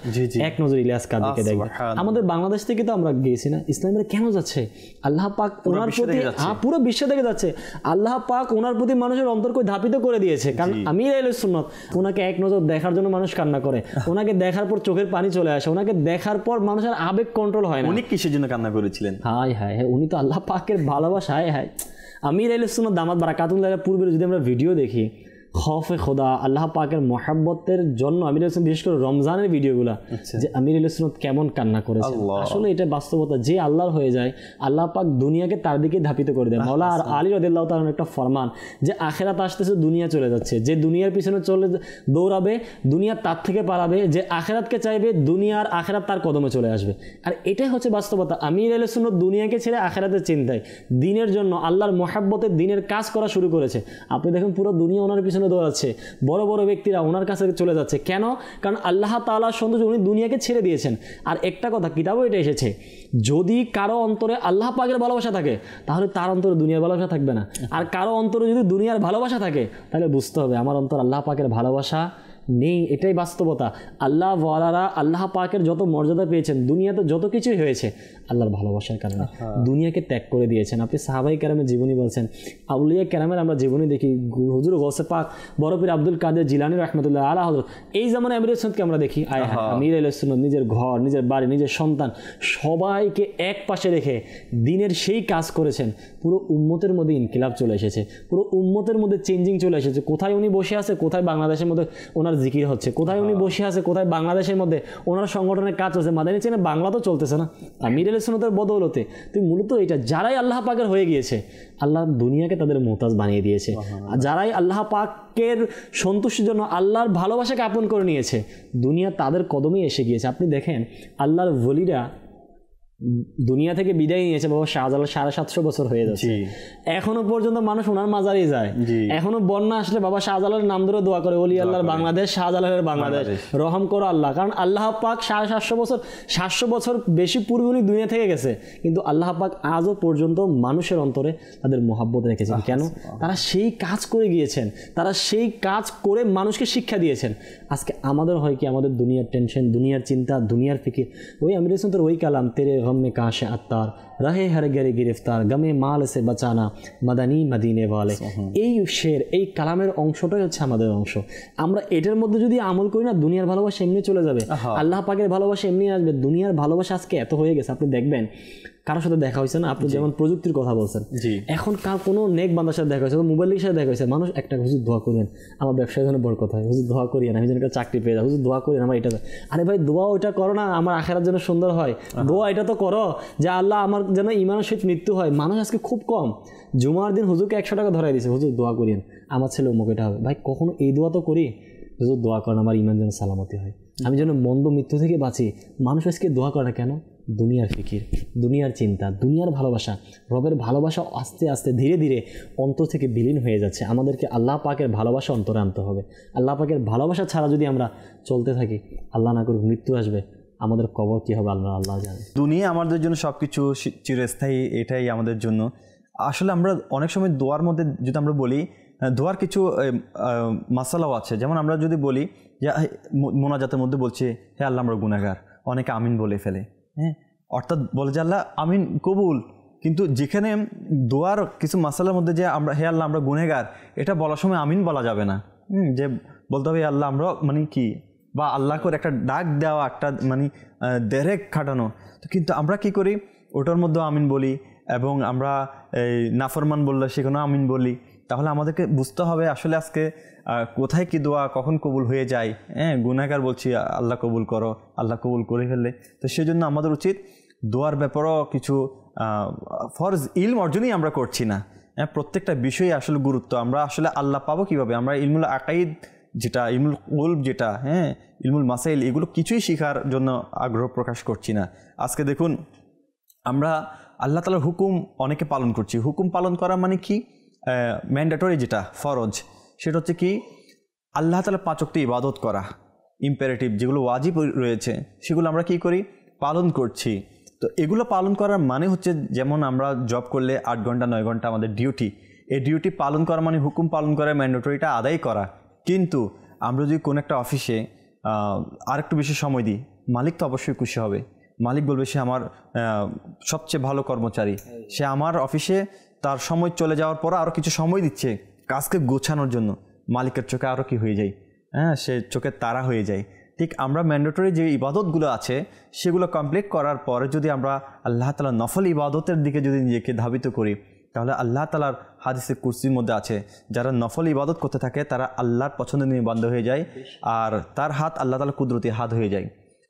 এক নজর ইলিয়াস কাদরিকে দেখবে। আমাদের বাংলাদেশ থেকে তো আমরা গিয়েছি না, ইসলামের কেন যাচ্ছে? আল্লাহ পাক ওনার প্রতি, পুরো বিশ্ব থেকে যাচ্ছে। আল্লাহ পাক ওনার প্রতি মানুষের অন্তরকে ধাপিত করে দিয়েছে, কারণ আমির আহলে সুন্নাত, ওনাকে এক নজর দেখার জন্য মানুষ কান্না করে, ওনাকে দেখার পর চোখের পানি চলে আসে, ওনাকে দেখার পর মানুষের আবেগ কন্ট্রোল হয় না। উনি কিসের জন্য কান্না করেছিলেন? হায় হায়, উনি তো আল্লাহ পাকের ভালোবাসা। হায় হায়, আমির আহলে সুন্নাত দামাত বারাকাতুহু আলাইহি পূর্বে যদি আমরা ভিডিও দেখি, খৌফে খোদা, আল্লাহ পাকের মহব্বতের জন্য আমির আহলে সুন্নাত, বিশেষ করে রমজানের ভিডিওগুলো, যে আমির আহলে সুন্নাত কেমন কান্না করেছে। আসলে এটা বাস্তবতা, যে আল্লাহর হয়ে যায় আল্লাহ পাক দুনিয়াকে তার দিকে ধাপিত করে দেয়। মাওলা আর আলী রাদিয়াল্লাহু তাআলার একটা ফরমান যে আখিরাত আসতেছে, দুনিয়া চলে যাচ্ছে, যে দুনিয়ার পিছনে চলে দৌড়াবে দুনিয়া তার থেকে পালাবে, যে আখিরাতকে চাইবে দুনিয়ার আখিরাত তার কদমে চলে আসবে। আর এটাই হচ্ছে বাস্তবতা। আমির আহলে সুন্নাত দুনিয়াকে ছেড়ে আখিরাতের চিন্তায়, দিনের জন্য, আল্লাহর মহব্বতের দিনের কাজ করা শুরু করেছে। আপনি দেখুন পুরো দুনিয়া ওনার পিছনে পিছনে দৌড়াচ্ছে, বড় বড় ব্যক্তিরা ওনার কাছে চলে যাচ্ছে। কেন? কারণ আল্লাহ তাআলার সৌন্দর্য উনি দুনিয়াকে ছেড়ে দিয়েছেন। আর একটা কথা কিতাবও এটা এসেছে, যদি কারো অন্তরে আল্লাহ পাকের ভালোবাসা থাকে তাহলে তার অন্তরে দুনিয়ার ভালোবাসা থাকবে না। আর কারো অন্তরে যদি দুনিয়ার ভালোবাসা থাকে তাহলে বুঝতে হবে আমার অন্তর আল্লাহ পাকের ভালোবাসা নেই। এটাই বাস্তবতা। আল্লাহ ওয়ালারা আল্লাহ পাকের যত মর্যাদা পেয়েছেন, দুনিয়াতে যত কিছুই হয়েছে আল্লাহর ভালোবাসার কারণে দুনিয়াকে ত্যাগ করে দিয়েছেন। আপনি সাহাবাই কেরামের জীবনী বলছেন, আউলিয়া কেরামের আমরা জীবনী দেখি, হুজুর গৌসে পাক বড় পীর আব্দুল কাদের জিলানী রাহমাতুল্লাহ আলা হযরত, এই জামানে আমির সুন্নতকে আমরা দেখি, আমির আহলে সুন্নাত নিজের ঘর, নিজের বাড়ি, নিজের সন্তান সবাইকে এক পাশে রেখে দিনের সেই কাজ করেছেন। পুরো উম্মতের মধ্যে ইনকিলাব চলে এসেছে, পুরো উম্মতের মধ্যে চেঞ্জিং চলে এসেছে। কোথায় উনি বসে আছে, কোথায় বাংলাদেশের মধ্যে ওনার জিকির হচ্ছে, কোথায় উনি বসে আছে, কোথায় বাংলাদেশের মধ্যে ওনার সংগঠনের কাজ হচ্ছে। মাদানী চেনে বাংলা তো চলতেছে না, আমির আহলে সুন্নাতের বদৌলতে। তুই মূলত এটা, যারাই আল্লাহ পাকের হয়ে গিয়েছে আল্লাহ দুনিয়াকে তাদের মুহতাজ বানিয়ে দিয়েছে। আর যারাই আল্লাহ পাকের সন্তুষ্টির জন্য আল্লাহর ভালোবাসাকে আপন করে নিয়েছে, দুনিয়া তাদের কদমেই এসে গিয়েছে। আপনি দেখেন আল্লাহর ওলিরা দুনিয়া থেকে বিদায় নিয়েছে, বাবা শাহজালাল 750 বছর হয়ে যাচ্ছে, এখনো পর্যন্ত মানুষ ওনার মাজারেই যায়। এখনো বন্যা আসলে বাবা শাহজালালের নাম ধরে দোয়া করে, ওলি আল্লাহর বাংলাদেশ, শাহজালালের বাংলাদেশ, রহম করো আল্লাহ। কারণ আল্লাহ পাক 750 বছর বেশি পূর্বে উনি দুনিয়া থেকে গেছে, কিন্তু আল্লাহ পাক আজও পর্যন্ত মানুষের অন্তরে তাদের মহাব্বত রেখেছেন। কেন? তারা সেই কাজ করে গিয়েছেন, তারা সেই কাজ করে মানুষকে শিক্ষা দিয়েছেন। আজকে আমাদের হয় কি, আমাদের দুনিয়ার টেনশন, দুনিয়ার চিন্তা, দুনিয়ার ফিকির। ওই আমির সুন্নাতের ওই কালাম, তেরে गम में काश अत्तार रहे हर गरे गिरफ्तार गमे माल से बचाना মাদানী মদিনে ওয়ালে। এই শের, এই কালামের অংশটাই হচ্ছে আমাদের অংশ। আমরা এটার মধ্যে যদি আমল করি না, দুনিয়ার ভালোবাসা এমনি চলে যাবে, আল্লাহ পাকের ভালোবাসা এমনি আসবে। দুনিয়ার ভালোবাসা আজকে এত হয়ে গেছে, আপনি দেখবেন কারোর সাথে দেখা হয়েছে না, আপনি যেমন প্রযুক্তির কথা বলছেন, এখন কোনো নেক বান্দার সাথে দেখা হয়েছে, মোবাইলের সাথে দেখা হয়েছে, মানুষ একটা হুজুর দোয়া করিয়েন আমার ব্যবসায় যেন বড় কথা হয়, হুজুর দোয়া করিয়েন আমি যেন একটা চাকরি পেয়ে যাই, হুজুর দোয়া করিয়েন আমার এটা। আরে ভাই, দোয়া ওইটা করো না আমার আখিরাত যেন সুন্দর হয়, দোয়া এটা তো করো যে আল্লাহ আমার যেন ঈমানের সহিত মৃত্যু হয়। মানুষ আজকে খুব কম, জুমার দিন হুজুরকে 100 টাকা ধরাই দিয়েছে, হুজুর দোয়া করিয়েন আমার ছেলে অমুক এটা হবে। ভাই কখনো এই দোয়া তো করি, হুজুর দোয়া করেন আমার ঈমান যেন সালামতি হয়, আমি যেন মন্দ মৃত্যু থেকে বাঁচি। মানুষ আজকে দোয়া করে না কেন? দুনিয়ার ফিকির, দুনিয়ার চিন্তা, দুনিয়ার ভালোবাসা, রবের ভালোবাসা আস্তে আস্তে ধীরে ধীরে অন্তর থেকে বিলীন হয়ে যাচ্ছে। আমাদেরকে আল্লাহ পাকের ভালোবাসা অন্তরে আনতে হবে। আল্লাহ পাকের ভালোবাসা ছাড়া যদি আমরা চলতে থাকি, আল্লাহ না করুক মৃত্যু আসবে, আমাদের কবর কী হবে আল্লাহ জানে। দুনিয়া আমাদের জন্য সব কিছু চিরস্থায়ী, এটাই আমাদের জন্য। আসলে আমরা অনেক সময় দোয়ার মধ্যে যদি আমরা বলি, দোয়ার কিছু মাসালাও আছে। যেমন আমরা যদি বলি যে মোনাজাতের মধ্যে বলছে হে আল্লাহ আমরা গুনাহগার, অনেকে আমিন বলে ফেলে, হ্যাঁ, অর্থাৎ বলে যে আল্লাহ আমিন কবুল। কিন্তু যেখানে দোয়ার কিছু মাসালার মধ্যে যে আমরা হে আল্লাহ আমরা গুনাহগার, এটা বলার সময় আমিন বলা যাবে না, যে বলতে হবে আল্লাহ আমরা মানে কি, বা আল্লাহ করে একটা ডাক দেওয়া, একটা মানে দেরেক খাটানো। তো কিন্তু আমরা কি করি, ওটার মধ্যেও আমিন বলি, এবং আমরা এই নাফরমান বললে সেখানেও আমিন বলি। তাহলে আমাদেরকে বুঝতে হবে আসলে আজকে কোথায় কি দোয়া কখন কবুল হয়ে যায়। হ্যাঁ, গুনাহগার বলছি আল্লাহ কবুল করো, আল্লাহ কবুল করে ফেললে। তো সেজন্য আমাদের উচিত দোয়ার ব্যাপারেও কিছু ফরজ ইলম অর্জনই আমরা করছি না। হ্যাঁ, প্রত্যেকটা বিষয়ে আসলে গুরুত্ব। আমরা আসলে আল্লাহ পাবো কীভাবে? আমরা ইলমুল আকাইদ যেটা, ইলমুল কুলব যেটা, হ্যাঁ, ইলমুল মাসাইল, এগুলো কিছুই শেখার জন্য আগ্রহ প্রকাশ করছি না। আজকে দেখুন আমরা আল্লাহ তাআলার হুকুম অনেকে পালন করছি। হুকুম পালন করা মানে কি? ম্যান্ডেটরি যেটা ফরজ, সেটা হচ্ছে কি আল্লাহ তাআলা 5 ওয়াক্ত ইবাদত করা, ইম্পারেটিভ যেগুলো ওয়াজিব রয়েছে সেগুলো আমরা কি করি? পালন করছি। তো এগুলো পালন করার মানে হচ্ছে, যেমন আমরা জব করলে 8 ঘন্টা 9 ঘন্টা আমাদের ডিউটি, এই ডিউটি পালন করা মানে হুকুম পালন করা, ম্যান্ডেটরিটা আদায় করা। কিন্তু আমরা যদি কোনো একটা অফিসে আরেকটু বেশি সময় দিই, মালিক তো অবশ্যই খুশি হবে। মালিক বলবে সে আমার সবচেয়ে ভালো কর্মচারী, সে আমার অফিসে তার সময় চলে যাওয়ার পর আরও কিছু সময় দিচ্ছে কাজকে গোছানোর জন্য। মালিকের চোখে আরও কি হয়ে যায়? হ্যাঁ, সে চোখের তারা হয়ে যায়। ঠিক আমরা ম্যান্ডেটরি যে ইবাদতগুলো আছে সেগুলো কমপ্লিট করার পরে যদি আমরা আল্লাহ তাআলার নফল ইবাদতের দিকে যদি নিজেকে ধাবিত করি, তাহলে আল্লাহ তাআলার হাদিসে কুরসির মধ্যে আছে যারা নফল ইবাদত করতে থাকে তারা আল্লাহর পছন্দনীয় বান্দা হয়ে যায়, আর তার হাত আল্লাহ তাআলার কুদরতি হাত হয়ে যায়,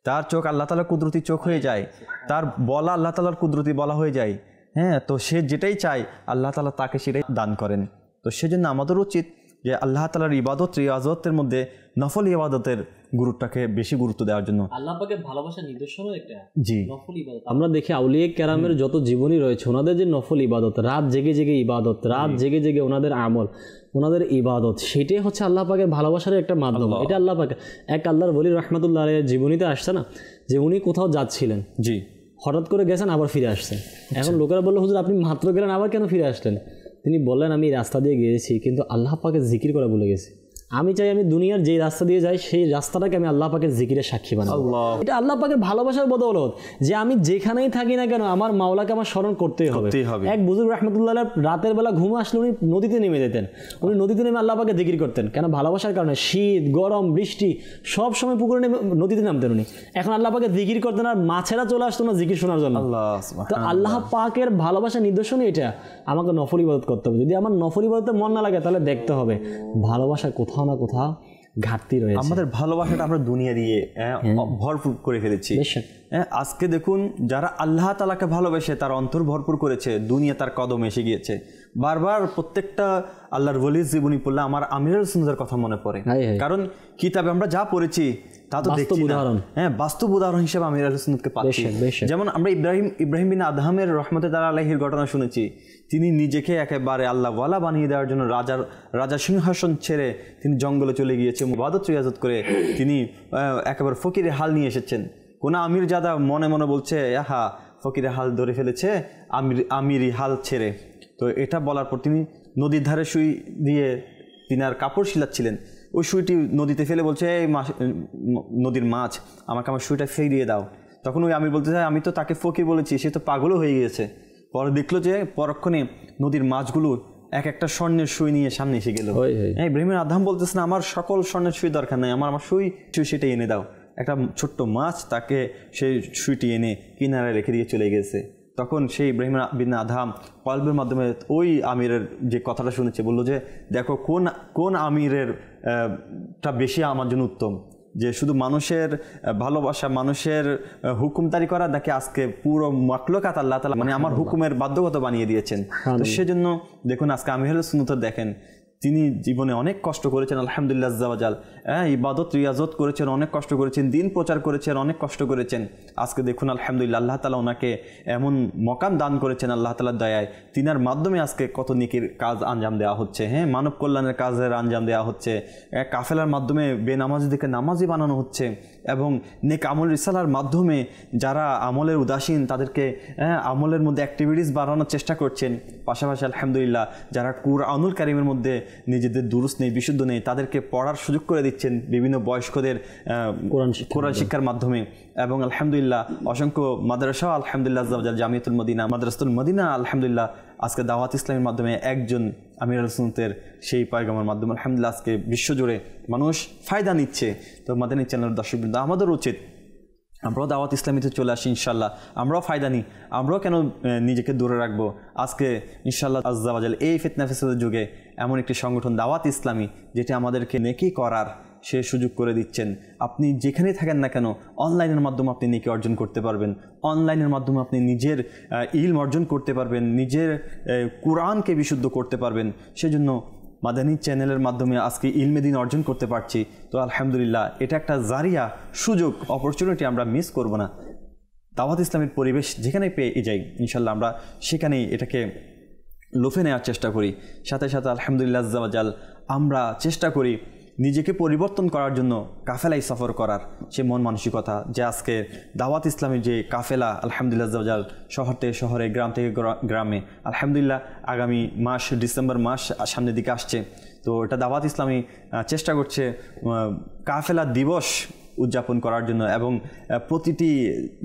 তার চোখ আল্লাহ তাআলার কুদরতি চোখ হয়ে যায়, তার বলা আল্লাহ তাআলার কুদরতি বলা হয়ে যায়। হ্যাঁ, তো সে যেটাই চায় আল্লাহ তাআলা তাকে সেটাই দান করেন। তো সেজন্য আমাদের উচিত যে আল্লাহ তাআলার ইবাদত রিয়াজতের মধ্যে নফল ইবাদতের গুরুত্বটাকে বেশি গুরুত্ব দেওয়ার জন্য। আল্লাহ পাকের ভালোবাসার নিদর্শনও একটা জি নফল ইবাদত। আমরা দেখি আউলিয়া কেরামের যত জীবনী রয়েছে, ওনাদের যে নফল ইবাদত, রাত জেগে জেগে ইবাদত, রাত জেগে জেগে ওনাদের আমল, ওনাদের ইবাদত, সেটাই হচ্ছে আল্লাহ পাকের ভালোবাসার একটা মাধ্যম। এটা আল্লাহ পাকে এক আল্লাহর ওলি রহমাতুল্লাহ আলাইহির জীবনীতে আসছে না, যে উনি কোথাও যাচ্ছিলেন, জি হঠাৎ করে গেছেন, আবার ফিরে আসছেন। এখন লোকেরা বললো, হুজুর আপনি মাত্র গেলেন, আবার কেন ফিরে আসলেন? তিনি বললেন, আমি রাস্তা দিয়ে গিয়েছি কিন্তু আল্লাহ পাকে জিকির করা ভুলে গেছি। আমি চাই আমি দুনিয়ার যেই রাস্তা দিয়ে যাই সেই রাস্তাটাকে আমি আল্লাহ পাকের জিকিরের সাক্ষী বানাবো। এটা আল্লাহ পাকের ভালোবাসার বদৌলত যে আমি যেখানেই থাকি না কেন আমার মাওলাকে আমার স্মরণ করতেই হবে। এক বুজুর্গ রাহমাতুল্লাহ রাতের বেলা ঘুম আসলে উনি নদীতে নেমে যেতেন, উনি নদীতে নেমে আল্লাহ পাকে জিকির করতেন। কেন? ভালোবাসার কারণে। শীত গরম বৃষ্টি সব সময় পুকুরে নেমে নদীতে নামতেন উনি। এখন আল্লাহ পাকে জিকির করতেন আর মাছেরা চলে আসতো না জিকির শোনার জন্য। তো আল্লাহ পাকের ভালোবাসার নিদর্শনই এটা। আমাকে নফল ইবাদত করতে হবে। যদি আমার নফল ইবাদতে মন না লাগে তাহলে দেখতে হবে ভালোবাসা কোথাও না কোথাও ঘাটতি রয়েছে। আমাদের ভালোবাসাটা আমরা দুনিয়া দিয়ে ভরপুর করে ফেলেছি। আজকে দেখুন, যারা আল্লাহ তাআলাকে ভালোবেসে তার অন্তর ভরপুর করেছে, দুনিয়া তার কদমে এসে গিয়েছে। বারবার প্রত্যেকটা আল্লাহর ওলির জীবনী পড়লে আমার আমিরুল সুন্নাতের কথা মনে পড়ে, কারণ কিতাবে আমরা যা পড়েছি তা তো দেখছি না। বাস্তব উদাহরণ হিসেবে আমিরুল সুন্নাতকে পাচ্ছি। যেমন আমরা ইব্রাহিম বিন আদহামের রহমতুল্লাহ আলাইহির ঘটনা শুনেছি। তিনি নিজেকে একেবারে আল্লাহ ওয়ালা বানিয়ে দেওয়ার জন্য রাজা সিংহাসন ছেড়ে তিনি জঙ্গলে চলে গিয়েছে, ইবাদত রিয়াজত করে তিনি একেবারে ফকিরের হাল নিয়ে এসেছেন। কোন আমির জাদা মনে মনে বলছে, আহা ফকিরের হাল ধরে ফেলেছে, আমিরি হাল ছেড়ে। তো এটা বলার পর তিনি নদীর ধারে সুই দিয়ে তিনি আর কাপড় শিলাচ্ছিলেন, ওই সুইটি নদীতে ফেলে বলছে, এই নদীর মাছ আমাকে আমার সুইটা ফিরিয়ে দাও। তখন ওই আমির বলতে চাই, আমি তো তাকে ফকির বলেছি, সে তো পাগলও হয়ে গিয়েছে। পরে দেখলো যে পরক্ষণে নদীর মাছগুলো এক একটা স্বর্ণের সুই নিয়ে সামনে এসে গেল। ইব্রাহিম আদহাম বলতেছে না, আমার সকল স্বর্ণের সুই দরকার নাই, আমার সুই সেটা এনে দাও। একটা ছোট্ট মাছ তাকে সেই সুইটি এনে কিনারে রেখে দিয়ে চলে গেছে। তখন সেই ইব্রাহিম বিন আদহাম কলবের মাধ্যমে ওই আমিরের যে কথাটা শুনেছে বললো যে, দেখো কোন আমিরের টা বেশি আমার জন্য উত্তম, যে শুধু মানুষের ভালোবাসা, মানুষের হুকুমদারি করা, নাকি আজকে পুরো মাখলুকাত আল্লাহ তাআলা মানে আমার হুকুমের বাধ্যগত বানিয়ে দিয়েছেন। তো সেজন্য দেখুন আজকে আমিরুল সুন্নাত দেখেন, তিনি জীবনে অনেক কষ্ট করেছেন আলহামদুলিল্লাহ আজ্জা ওয়া জাল, ইবাদত রিয়াজত করেছেন, অনেক কষ্ট করেছেন, দিন প্রচার করেছেন, অনেক কষ্ট করেছেন। আজকে দেখুন আলহামদুলিল্লাহ আল্লাহ তাআলা ওনাকে এমন মকাম দান করেছেন আল্লাহ তাআলার দয়ায়, তিনার মাধ্যমে আজকে কত নেকির কাজ আঞ্জাম দেওয়া হচ্ছে, মানব কল্যাণের কাজের আঞ্জাম দেওয়া হচ্ছে, কাফেলার মাধ্যমে বেনামাজিদেরকে নামাজি বানানো হচ্ছে, এবং নেক আমল রিসালার মাধ্যমে যারা আমলের উদাসীন তাদেরকে আমলের মধ্যে অ্যাক্টিভিটিস বাড়ানোর চেষ্টা করছেন। পাশাপাশি আলহামদুলিল্লাহ যারা কুরআনুল কারীমের মধ্যে নিজেদের দুরুস নেই, বিশুদ্ধ নেই, তাদেরকে পড়ার সুযোগ করে দিচ্ছেন বিভিন্ন বয়স্কদের কোরআন শিক্ষার মাধ্যমে। এবং আলহামদুলিল্লাহ অসংখ্য মাদ্রাসা আলহামদুলিল্লাহ জামিয়াতুল মদিনা, মাদ্রাসাতুল মদিনা আলহামদুলিল্লাহ আজকে দাওয়াত ইসলামের মাধ্যমে একজন আমিরুল সুন্নাতের সেই পয়গামের মাধ্যমে আলহামদুলিল্লাহ আজকে বিশ্বজুড়ে মানুষ ফায়দা নিচ্ছে। তো মাদানী চ্যানেলের দর্শকবৃন্দ, আমাদের উচিত আমরাও দাওয়াত ইসলামীতে চলে আসি, ইনশাল্লাহ আমরাও ফায়দা নিই। আমরাও কেন নিজেকে দূরে রাখবো? আজকে ইনশাল্লাহ আজ্জা ওয়া জাল এই ফিতনা ফেসাদের যুগে এমন একটি সংগঠন দাওয়াত ইসলামী যেটি আমাদেরকে নেকি করার সে সুযোগ করে দিচ্ছেন। আপনি যেখানেই থাকেন না কেন অনলাইনের মাধ্যমে আপনি নেকি অর্জন করতে পারবেন, অনলাইনের মাধ্যমে আপনি নিজের ইলম অর্জন করতে পারবেন, নিজের কোরআনকে বিশুদ্ধ করতে পারবেন। সেজন্য মাদানী চ্যানেলের মাধ্যমে আজকে ইলমে দিন অর্জন করতে পারছি। তো আলহামদুলিল্লাহ এটা একটা জারিয়া সুযোগ, অপরচুনিটি, আমরা মিস করব না। দাওয়াত ইসলামের পরিবেশ যেখানে পেয়ে যাই ইনশাল্লাহ আমরা সেখানেই এটাকে লুফে নেওয়ার চেষ্টা করি। সাথে সাথে আলহামদুলিল্লাহ আজ্জা ওয়া জাল আমরা চেষ্টা করি নিজেকে পরিবর্তন করার জন্য কাফেলাই সফর করার, সে মন মানসিকতা যে আজকে দাওয়াত ইসলামের যে কাফেলা আলহামদুলিল্লাহ আজ্জা ওয়া জাল শহর থেকে শহরে, গ্রাম থেকে গ্রামে, আলহামদুলিল্লাহ আগামী মাস ডিসেম্বর মাস সামনের দিকে আসছে। তো এটা দাওয়াত ইসলামী চেষ্টা করছে কাফেলা দিবস উদযাপন করার জন্য, এবং প্রতিটি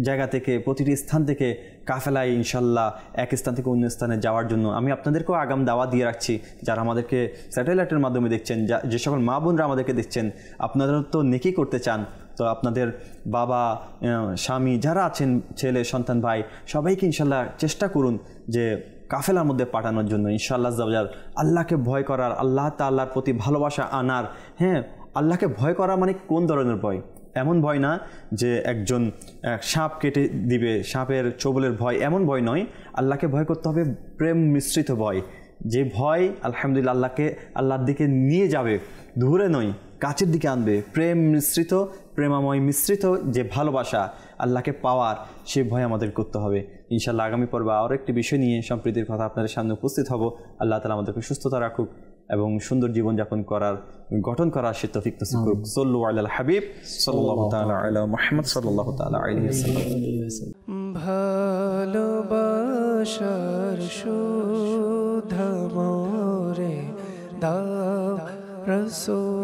জায়গা থেকে প্রতিটি স্থান থেকে কাফেলায় ইনশাল্লাহ এক স্থান থেকে অন্য স্থানে যাওয়ার জন্য আমি আপনাদেরকেও আগাম দাওয়াত দিয়ে রাখছি। যারা আমাদেরকে স্যাটেলাইটের মাধ্যমে দেখছেন, যে সকল মা বোনরা আমাদেরকে দেখছেন, আপনারা তো নেকি করতে চান, তো আপনাদের বাবা, স্বামী যারা আছেন, ছেলে সন্তান, ভাই, সবাইকে ইনশাল্লাহ চেষ্টা করুন যে কাফেলার মধ্যে পাঠানোর জন্য। ইনশাআল্লাহ আল্লাহকে ভয় করার, আল্লাহ তাআলার প্রতি ভালোবাসা আনার। আল্লাহকে ভয় করা মানে কোন ধরনের ভয়? এমন ভয় না যে একজন সাপ কেটে দিবে, সাপের ছোবলের ভয়, এমন ভয় নয়। আল্লাহকে ভয় করতে হবে প্রেম মিশ্রিত ভয়, যে ভয় আলহামদুলিল্লাহ আল্লাহর দিকে নিয়ে যাবে, দূরে নয় কাছের দিকে আনবে, প্রেমাময় মিশ্রিত যে ভালোবাসা আল্লাহকে পাওয়ার, সে ভয় আমাদের করতে হবে। ইনশাআল্লাহ আগামী পর্বে আরও একটি বিষয় নিয়ে সম্প্রীতির কথা আপনাদের সামনে উপস্থিত হব। আল্লাহ তাআলা আমাদেরকে সুস্থতা রাখুক এবং সুন্দর জীবনযাপন গঠন করার সে তৌফিক নসিব করুক। সাল্লু আলাল হাবিব সাল্লাল্লাহু তাআলা আলা মুহাম্মদ সাল্লাল্লাহু তাআলা আলাইহি ওয়াসাল্লাম। ভালোবাসার সুধা মোরে দাও রাসূল।